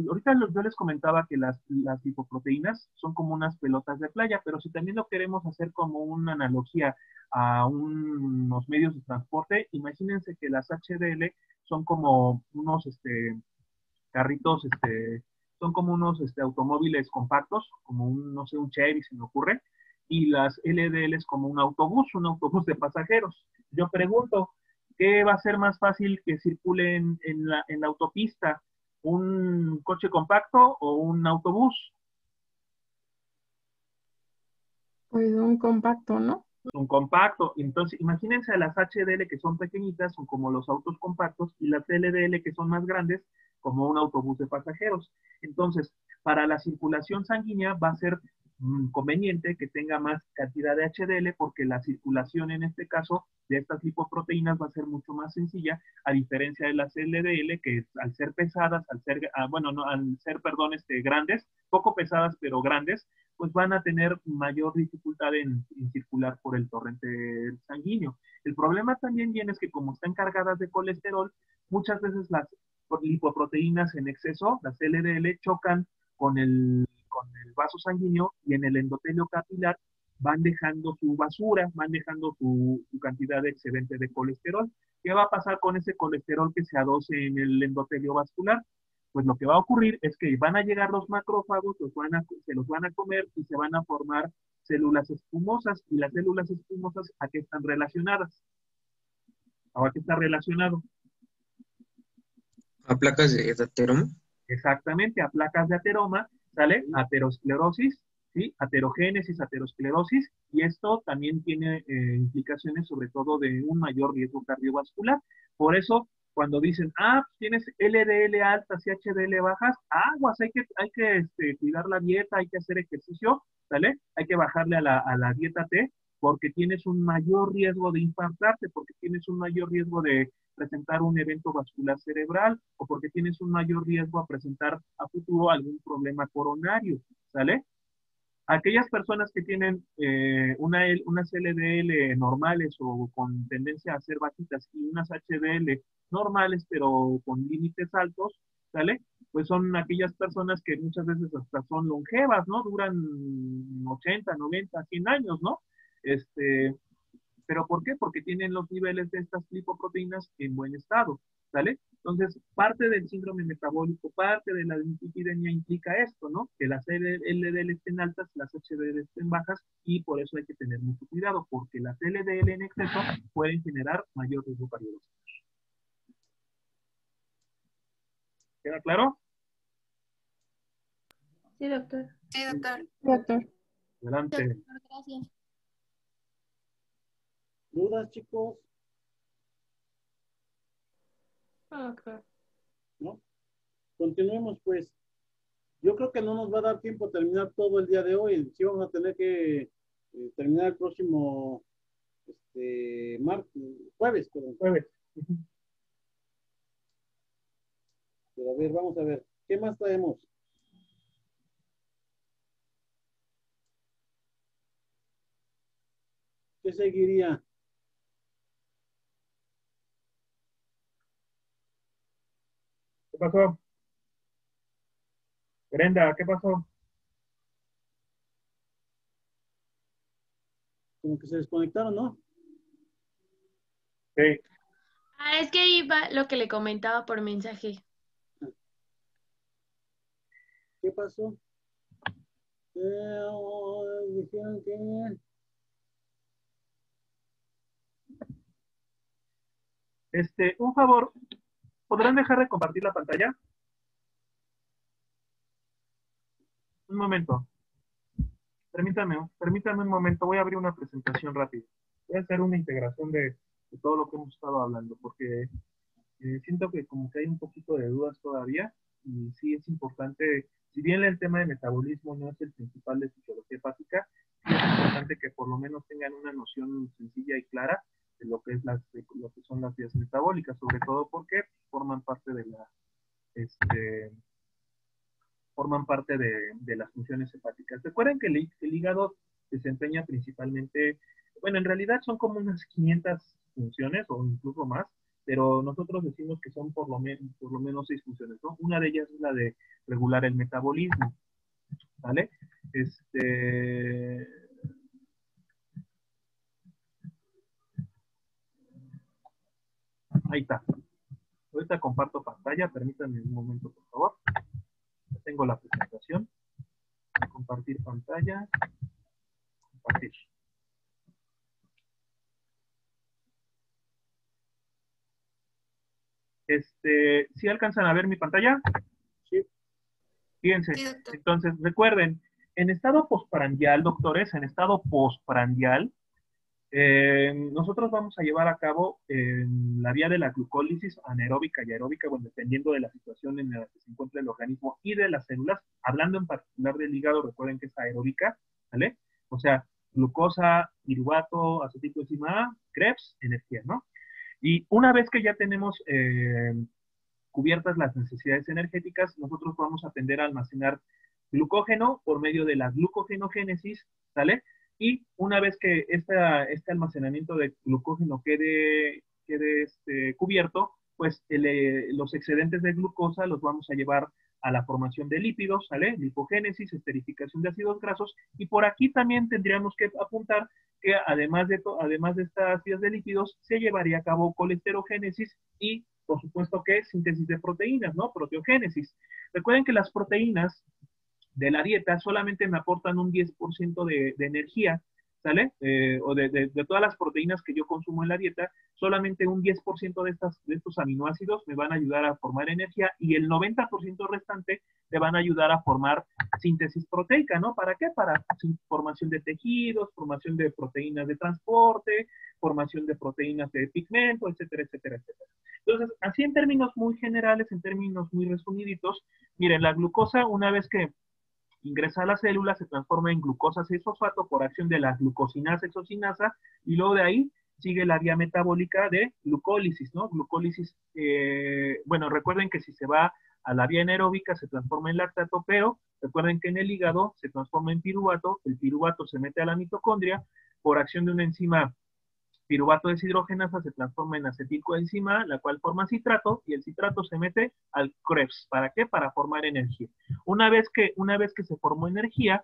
ahorita yo les comentaba que las lipoproteínas son como unas pelotas de playa, pero si también lo queremos hacer como una analogía a unos medios de transporte, imagínense que las HDL son como unos carritos, son como unos automóviles compactos, como no sé, un Chevy se me ocurre, y las LDL es como un autobús de pasajeros. Yo pregunto, ¿qué va a ser más fácil que circule en la autopista? ¿Un coche compacto o un autobús? Pues un compacto, ¿no? Un compacto. Entonces, imagínense a las HDL que son pequeñitas, son como los autos compactos, y las LDL que son más grandes, como un autobús de pasajeros. Entonces, para la circulación sanguínea va a ser conveniente que tenga más cantidad de HDL, porque la circulación en este caso de estas lipoproteínas va a ser mucho más sencilla, a diferencia de las LDL, que al ser pesadas, grandes, poco pesadas pero grandes, pues van a tener mayor dificultad en circular por el torrente sanguíneo. El problema también viene es que como están cargadas de colesterol, muchas veces las lipoproteínas en exceso, las LDL, chocan con el vaso sanguíneo, y en el endotelio capilar van dejando su basura, van dejando su cantidad de excedente de colesterol. ¿Qué va a pasar con ese colesterol que se adoce en el endotelio vascular? Pues lo que va a ocurrir es que van a llegar los macrófagos, se los van a comer y se van a formar células espumosas. ¿Y las células espumosas a qué están relacionadas? ¿A qué está relacionado? ¿A placas de ateroma? Exactamente, a placas de ateroma, ¿sale? Aterosclerosis, ¿sí? Aterogénesis, aterosclerosis, y esto también tiene implicaciones sobre todo de un mayor riesgo cardiovascular. Por eso, cuando dicen, tienes LDL altas y HDL bajas, aguas, hay que cuidar la dieta, hay que hacer ejercicio, ¿sale? Hay que bajarle a la dieta T, porque tienes un mayor riesgo de infartarte, porque tienes un mayor riesgo de presentar un evento vascular cerebral, o porque tienes un mayor riesgo a presentar a futuro algún problema coronario, ¿sale? Aquellas personas que tienen unas LDL normales o con tendencia a ser bajitas, y unas HDL normales pero con límites altos, ¿sale? Pues son aquellas personas que muchas veces hasta son longevas, ¿no? Duran 80, 90, 100 años, ¿no? ¿Pero por qué? Porque tienen los niveles de estas lipoproteínas en buen estado, ¿sale? Entonces, parte del síndrome metabólico, parte de la dislipidemia implica esto, ¿no? Que las LDL estén altas, las HDL estén bajas, y por eso hay que tener mucho cuidado, porque las LDL en exceso pueden generar mayor riesgo cardiovascular. ¿Queda claro? Sí, doctor. Sí, doctor. Doctor. Adelante. Doctor, gracias. ¿Dudas, chicos? Doctor. ¿No? Continuemos, pues. Yo creo que no nos va a dar tiempo a terminar todo el día de hoy. Sí vamos a tener que terminar el próximo jueves, perdón. Jueves. Pero a ver, vamos a ver. ¿Qué más traemos? ¿Qué seguiría? ¿Qué pasó? Brenda, ¿qué pasó? Como que se desconectaron, ¿no? Sí. Es que iba lo que le comentaba por mensaje. ¿Qué pasó? Dijeron que... Un favor, ¿podrán dejar de compartir la pantalla? Un momento. Permítanme un momento, voy a abrir una presentación rápida. Voy a hacer una integración de todo lo que hemos estado hablando, porque siento que como que hay un poquito de dudas todavía, y sí es importante, si bien el tema de metabolismo no es el principal de fisiología hepática, sí es importante que por lo menos tengan una noción sencilla y clara de lo que es de lo que son las vías metabólicas, sobre todo porque forman parte de la forman parte de las funciones hepáticas. Recuerden que el hígado desempeña principalmente, bueno, en realidad son como unas 500 funciones o incluso más, pero nosotros decimos que son por lo menos 6 funciones, ¿no? Una de ellas es la de regular el metabolismo, ¿vale? Ahí está. Ahorita comparto pantalla, permítanme un momento, por favor. Tengo la presentación. Compartir pantalla. Compartir. ¿Sí alcanzan a ver mi pantalla? Sí. Fíjense, entonces recuerden, en estado postprandial, doctores, en estado postprandial, nosotros vamos a llevar a cabo la vía de la glucólisis anaeróbica y aeróbica, bueno, dependiendo de la situación en la que se encuentra el organismo y de las células, hablando en particular del hígado, recuerden que es aeróbica, ¿vale? O sea, glucosa, piruvato, acetilcoenzima A, Krebs, energía, ¿no? Y una vez que ya tenemos cubiertas las necesidades energéticas, nosotros vamos a tender a almacenar glucógeno por medio de la glucogenogénesis, ¿sale? Y una vez que este almacenamiento de glucógeno quede cubierto, pues los excedentes de glucosa los vamos a llevar a la formación de lípidos, ¿sale? Lipogénesis, esterificación de ácidos grasos, y por aquí también tendríamos que apuntar que además de estas vías de lípidos, se llevaría a cabo colesterogénesis y, por supuesto, que síntesis de proteínas, ¿no? Proteogénesis. Recuerden que las proteínas de la dieta solamente me aportan un 10% de energía, ¿sale? O de todas las proteínas que yo consumo en la dieta, solamente un 10% de estos aminoácidos me van a ayudar a formar energía y el 90% restante me van a ayudar a formar síntesis proteica, ¿no? ¿Para qué? Para formación de tejidos, formación de proteínas de transporte, formación de proteínas de pigmento, etcétera, etcétera, etcétera. Entonces, así en términos muy generales, en términos muy resumiditos, miren, la glucosa, una vez que ingresa a la célula, se transforma en glucosa 6-fosfato por acción de la glucosinasa, exocinasa, y luego de ahí sigue la vía metabólica de glucólisis, ¿no? Glucólisis, bueno, recuerden que si se va a la vía anaeróbica se transforma en lactato, pero recuerden que en el hígado se transforma en piruvato, el piruvato se mete a la mitocondria por acción de una enzima piruvato deshidrogenasa, se transforma en acetilcoenzima, la cual forma citrato, y el citrato se mete al Krebs. ¿Para qué? Para formar energía. Una vez que se formó energía,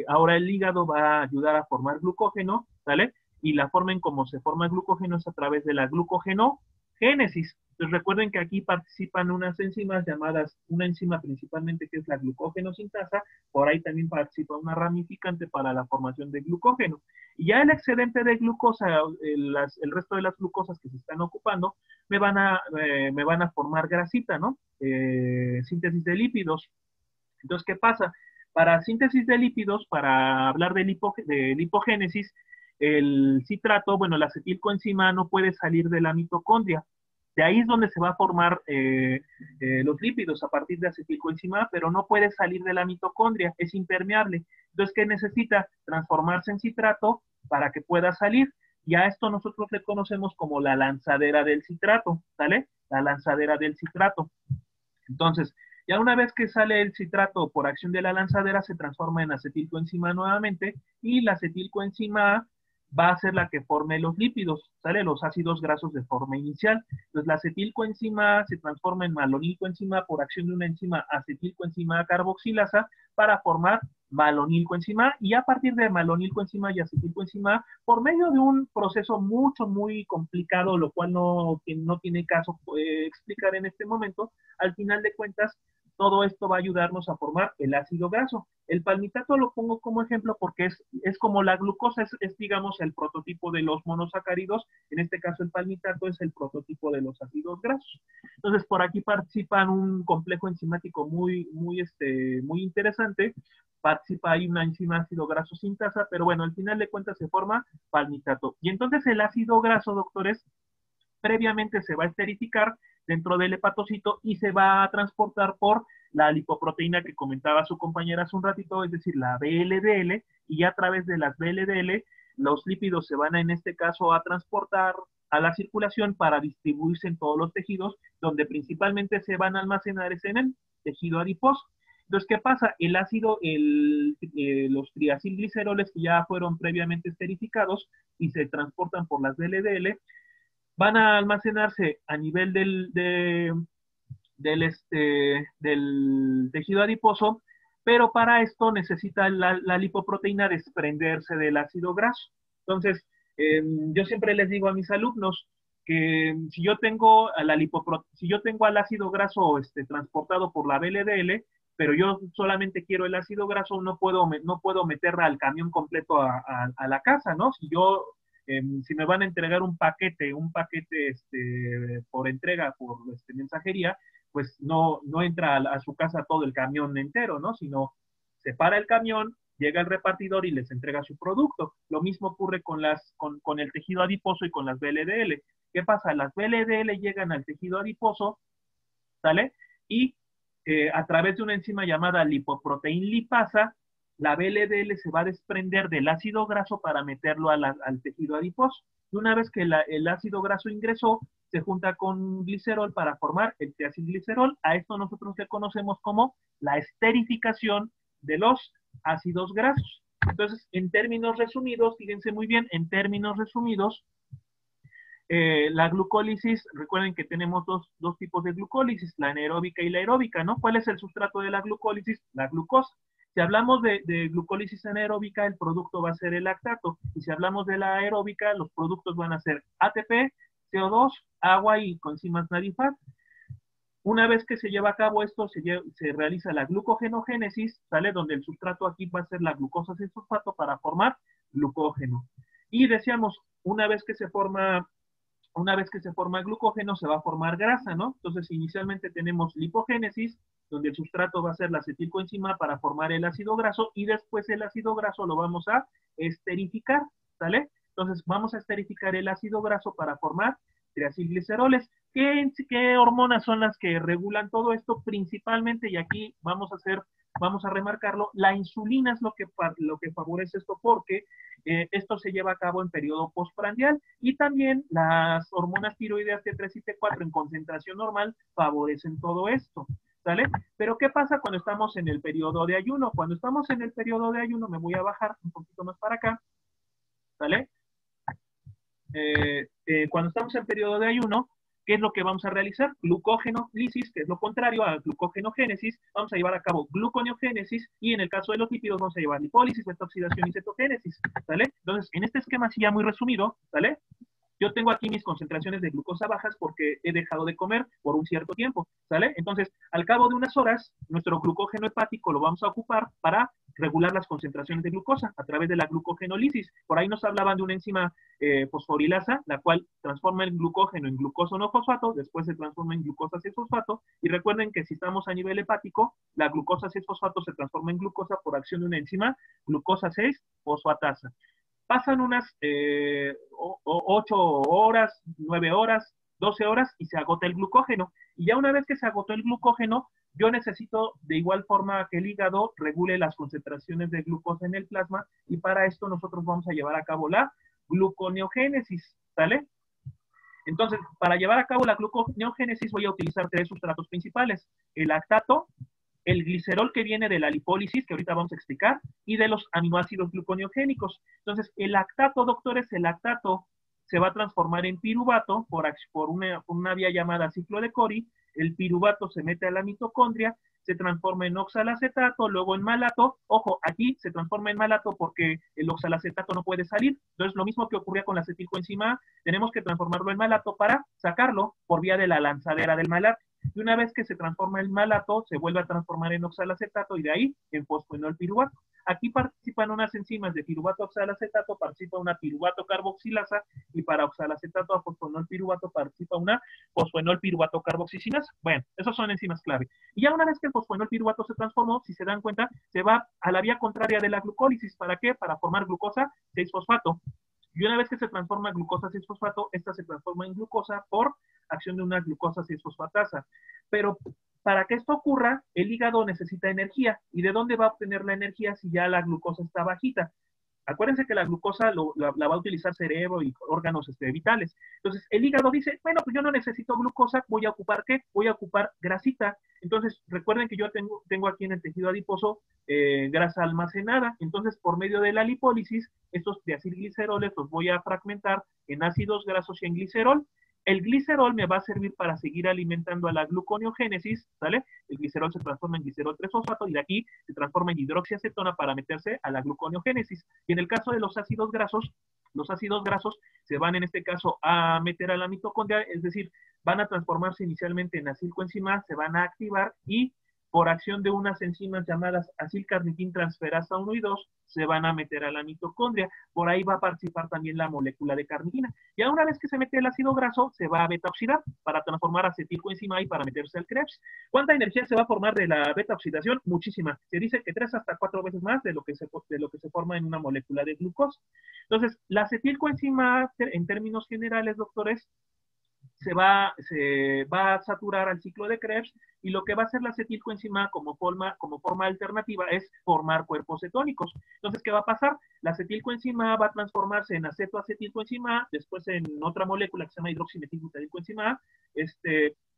ahora el hígado va a ayudar a formar glucógeno, ¿sale? Y la forma en cómo se forma el glucógeno es a través de la glucogenogénesis. Entonces recuerden que aquí participan unas enzimas llamadas, una enzima principalmente que es la glucógeno-sintasa, por ahí también participa una ramificante para la formación de glucógeno. Y ya el excedente de glucosa, el resto de las glucosas que se están ocupando, me van a formar grasita, ¿no? Síntesis de lípidos. Entonces, ¿qué pasa? Para síntesis de lípidos, para hablar de lipogénesis, el citrato, bueno, la acetilcoenzima no puede salir de la mitocondria. De ahí es donde se va a formar los lípidos a partir de acetilcoenzima, pero no puede salir de la mitocondria, es impermeable. Entonces, ¿qué necesita? Transformarse en citrato para que pueda salir. Y a esto nosotros le conocemos como la lanzadera del citrato, ¿sale? La lanzadera del citrato. Entonces, ya una vez que sale el citrato por acción de la lanzadera, se transforma en acetilcoenzima nuevamente, y la acetilcoenzima va a ser la que forme los lípidos, ¿sale? Los ácidos grasos de forma inicial. Entonces, la acetilcoenzima se transforma en malonilcoenzima por acción de una enzima acetilcoenzima carboxilasa para formar malonilcoenzima, y a partir de malonilcoenzima y acetilcoenzima, por medio de un proceso muy complicado, lo cual no tiene caso explicar en este momento, al final de cuentas, todo esto va a ayudarnos a formar el ácido graso. El palmitato lo pongo como ejemplo porque es como la glucosa, es digamos el prototipo de los monosacáridos, en este caso el palmitato es el prototipo de los ácidos grasos. Entonces por aquí participan un complejo enzimático muy interesante, participa ahí una enzima ácido graso sintasa, pero bueno, al final de cuentas se forma palmitato. Y entonces el ácido graso, doctores, previamente se va a esterificar dentro del hepatocito y se va a transportar por la lipoproteína que comentaba su compañera hace un ratito, es decir, la VLDL, y ya a través de las VLDL los lípidos se van en este caso a transportar a la circulación para distribuirse en todos los tejidos, donde principalmente se van a almacenar es en el tejido adiposo. Entonces, ¿qué pasa? El ácido, los triacilgliceroles que ya fueron previamente esterificados y se transportan por las VLDL, van a almacenarse a nivel del tejido adiposo, pero para esto necesita la lipoproteína desprenderse del ácido graso. Entonces, yo siempre les digo a mis alumnos que si yo tengo al ácido graso transportado por la VLDL, pero yo solamente quiero el ácido graso, no puedo meter al camión completo a la casa, ¿no? Si me van a entregar un paquete por entrega, por mensajería, pues no entra a su casa todo el camión entero, ¿no? Sino se para el camión, llega el repartidor y les entrega su producto. Lo mismo ocurre con el tejido adiposo y con las VLDL. ¿Qué pasa? Las VLDL llegan al tejido adiposo, ¿sale? Y a través de una enzima llamada lipoproteína lipasa, la VLDL se va a desprender del ácido graso para meterlo al tejido adiposo. Y una vez que el ácido graso ingresó, se junta con glicerol para formar el triacilglicerol. A esto nosotros le conocemos como la esterificación de los ácidos grasos. Entonces, en términos resumidos, fíjense muy bien, en términos resumidos, la glucólisis, recuerden que tenemos dos tipos de glucólisis, la anaeróbica y la aeróbica, ¿no? ¿Cuál es el sustrato de la glucólisis? La glucosa. Si hablamos de glucólisis anaeróbica, el producto va a ser el lactato. Y si hablamos de la aeróbica, los productos van a ser ATP, CO2, agua y coenzimas NADIFAT. Una vez que se lleva a cabo esto, se realiza la glucogenogénesis, ¿sale? Donde el sustrato aquí va a ser la glucosa 6-fosfato para formar glucógeno. Y decíamos, una vez que se forma el glucógeno, se va a formar grasa, ¿no? Entonces, inicialmente tenemos lipogénesis, donde el sustrato va a ser la acetilcoenzima para formar el ácido graso, y después el ácido graso lo vamos a esterificar, ¿sale? Entonces, vamos a esterificar el ácido graso para formar triacilgliceroles. ¿Qué hormonas son las que regulan todo esto? Principalmente, y aquí vamos a remarcarlo, la insulina es lo que favorece esto, porque esto se lleva a cabo en periodo postprandial, y también las hormonas tiroideas T3 y T4 en concentración normal favorecen todo esto, ¿sale? Pero ¿qué pasa cuando estamos en el periodo de ayuno? Cuando estamos en el periodo de ayuno, me voy a bajar un poquito más para acá, ¿sale? Cuando estamos en periodo de ayuno, ¿qué es lo que vamos a realizar? Glucogenolisis, que es lo contrario a glucogenogénesis. Vamos a llevar a cabo gluconeogénesis, y en el caso de los lípidos vamos a llevar lipólisis, beta-oxidación y cetogénesis, ¿sale? Entonces, en este esquema así ya muy resumido, ¿sale? Yo tengo aquí mis concentraciones de glucosa bajas porque he dejado de comer por un cierto tiempo, ¿sale? Entonces, al cabo de unas horas, nuestro glucógeno hepático lo vamos a ocupar para regular las concentraciones de glucosa a través de la glucogenólisis. Por ahí nos hablaban de una enzima fosforilasa, la cual transforma el glucógeno en glucosa no fosfato, después se transforma en glucosa 6-fosfato, y recuerden que si estamos a nivel hepático, la glucosa 6-fosfato se transforma en glucosa por acción de una enzima glucosa 6-fosfatasa. Pasan unas 8 horas, 9 horas, 12 horas y se agota el glucógeno. Y ya una vez que se agotó el glucógeno, yo necesito de igual forma que el hígado regule las concentraciones de glucosa en el plasma, y para esto nosotros vamos a llevar a cabo la gluconeogénesis, ¿sale? Entonces, para llevar a cabo la gluconeogénesis voy a utilizar 3 sustratos principales: el lactato, el glicerol que viene de la lipólisis, que ahorita vamos a explicar, y de los aminoácidos gluconeogénicos. Entonces, el lactato, doctores, el lactato se va a transformar en piruvato por una vía llamada ciclo de Cori. El piruvato se mete a la mitocondria, se transforma en oxalacetato, luego en malato. Ojo, aquí se transforma en malato porque el oxalacetato no puede salir. Entonces, lo mismo que ocurría con la acetilcoenzima A, tenemos que transformarlo en malato para sacarlo por vía de la lanzadera del malato. Y una vez que se transforma el malato, se vuelve a transformar en oxalacetato, y de ahí en fosfoenol piruvato. Aquí participan unas enzimas de piruvato oxalacetato, participa una piruvato carboxilasa, y para oxalacetato a fosfoenol piruvato participa una fosfoenol piruvato carboxicinasa. Bueno, esas son enzimas clave. Y ya una vez que el fosfoenol piruvato se transformó, si se dan cuenta, se va a la vía contraria de la glucólisis. ¿Para qué? Para formar glucosa 6-fosfato. Y una vez que se transforma en glucosa 6-fosfato, esta se transforma en glucosa por acción de una glucosa 6-fosfatasa. Pero para que esto ocurra, el hígado necesita energía. ¿Y de dónde va a obtener la energía si ya la glucosa está bajita? Acuérdense que la glucosa la va a utilizar cerebro y órganos vitales. Entonces, el hígado dice, bueno, pues yo no necesito glucosa, ¿voy a ocupar qué? Voy a ocupar grasita. Entonces, recuerden que yo tengo aquí en el tejido adiposo grasa almacenada. Entonces, por medio de la lipólisis, estos diacilgliceroles los voy a fragmentar en ácidos grasos y en glicerol. El glicerol me va a servir para seguir alimentando a la gluconeogénesis, ¿sale? El glicerol se transforma en glicerol 3-fosfato y de aquí se transforma en hidroxiacetona para meterse a la gluconeogénesis. Y en el caso de los ácidos grasos se van en este caso a meter a la mitocondria, es decir, van a transformarse inicialmente en acilcoenzima, se van a activar y por acción de unas enzimas llamadas acilcarnitin transferasa 1 y 2, se van a meter a la mitocondria. Por ahí va a participar también la molécula de carnitina. Ya una vez que se mete el ácido graso, se va a beta-oxidar para transformar acetilcoenzima y para meterse al Krebs. ¿Cuánta energía se va a formar de la beta-oxidación? Muchísima. Se dice que 3 hasta 4 veces más de lo que se forma en una molécula de glucosa. Entonces, la acetilcoenzima, en términos generales, doctores, se va a saturar al ciclo de Krebs y lo que va a hacer la acetilcoenzima como forma alternativa es formar cuerpos cetónicos. Entonces, ¿qué va a pasar? La acetilcoenzima va a transformarse en acetoacetilcoenzima, después en otra molécula que se llama hidroximetilbutadilcoenzima A,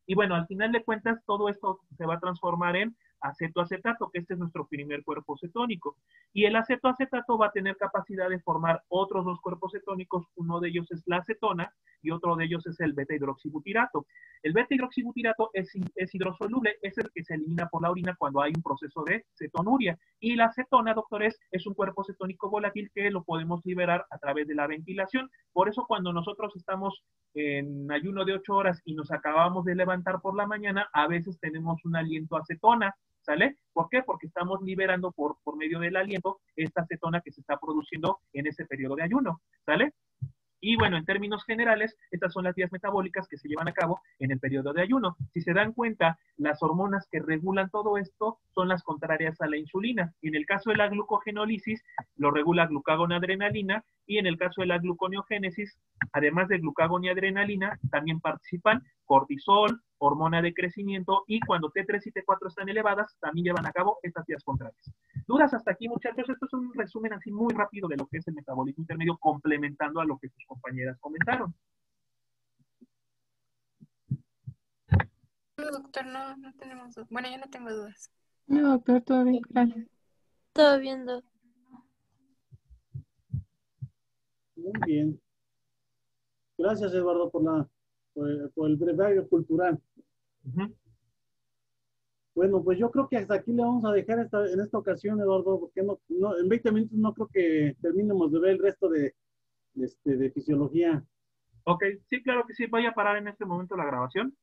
y bueno, al final de cuentas, todo esto se va a transformar en acetoacetato, que este es nuestro primer cuerpo cetónico. Y el acetoacetato va a tener capacidad de formar otros 2 cuerpos cetónicos, uno de ellos es la acetona y otro de ellos es el beta-hidroxibutirato. El beta-hidroxibutirato es hidrosoluble, es el que se elimina por la orina cuando hay un proceso de cetonuria. Y la acetona, doctores, es un cuerpo cetónico volátil que lo podemos liberar a través de la ventilación. Por eso cuando nosotros estamos en ayuno de 8 horas y nos acabamos de levantar por la mañana, a veces tenemos un aliento a acetona, ¿sale? ¿Por qué? Porque estamos liberando por medio del aliento esta acetona que se está produciendo en ese periodo de ayuno, ¿sale? Y bueno, en términos generales, estas son las vías metabólicas que se llevan a cabo en el periodo de ayuno. Si se dan cuenta, las hormonas que regulan todo esto son las contrarias a la insulina. En el caso de la glucogenólisis, lo regula glucagón adrenalina, y en el caso de la gluconeogénesis, además de glucagón y adrenalina, también participan cortisol, hormona de crecimiento, y cuando T3 y T4 están elevadas, también llevan a cabo estas vías contrarias. ¿Dudas hasta aquí, muchachos? Esto es un resumen así muy rápido de lo que es el metabolismo intermedio, complementando a lo que sus compañeras comentaron. No, doctor, no tenemos dudas. Bueno, yo no tengo dudas. No, doctor, todo bien, gracias. Todo bien, doctor. Muy bien. Gracias, Eduardo, por el breviario cultural. Bueno, pues yo creo que hasta aquí le vamos a dejar en esta ocasión, Eduardo, porque en 20 minutos no creo que terminemos de ver el resto de fisiología. Ok, sí, claro que sí. Voy a parar en este momento la grabación.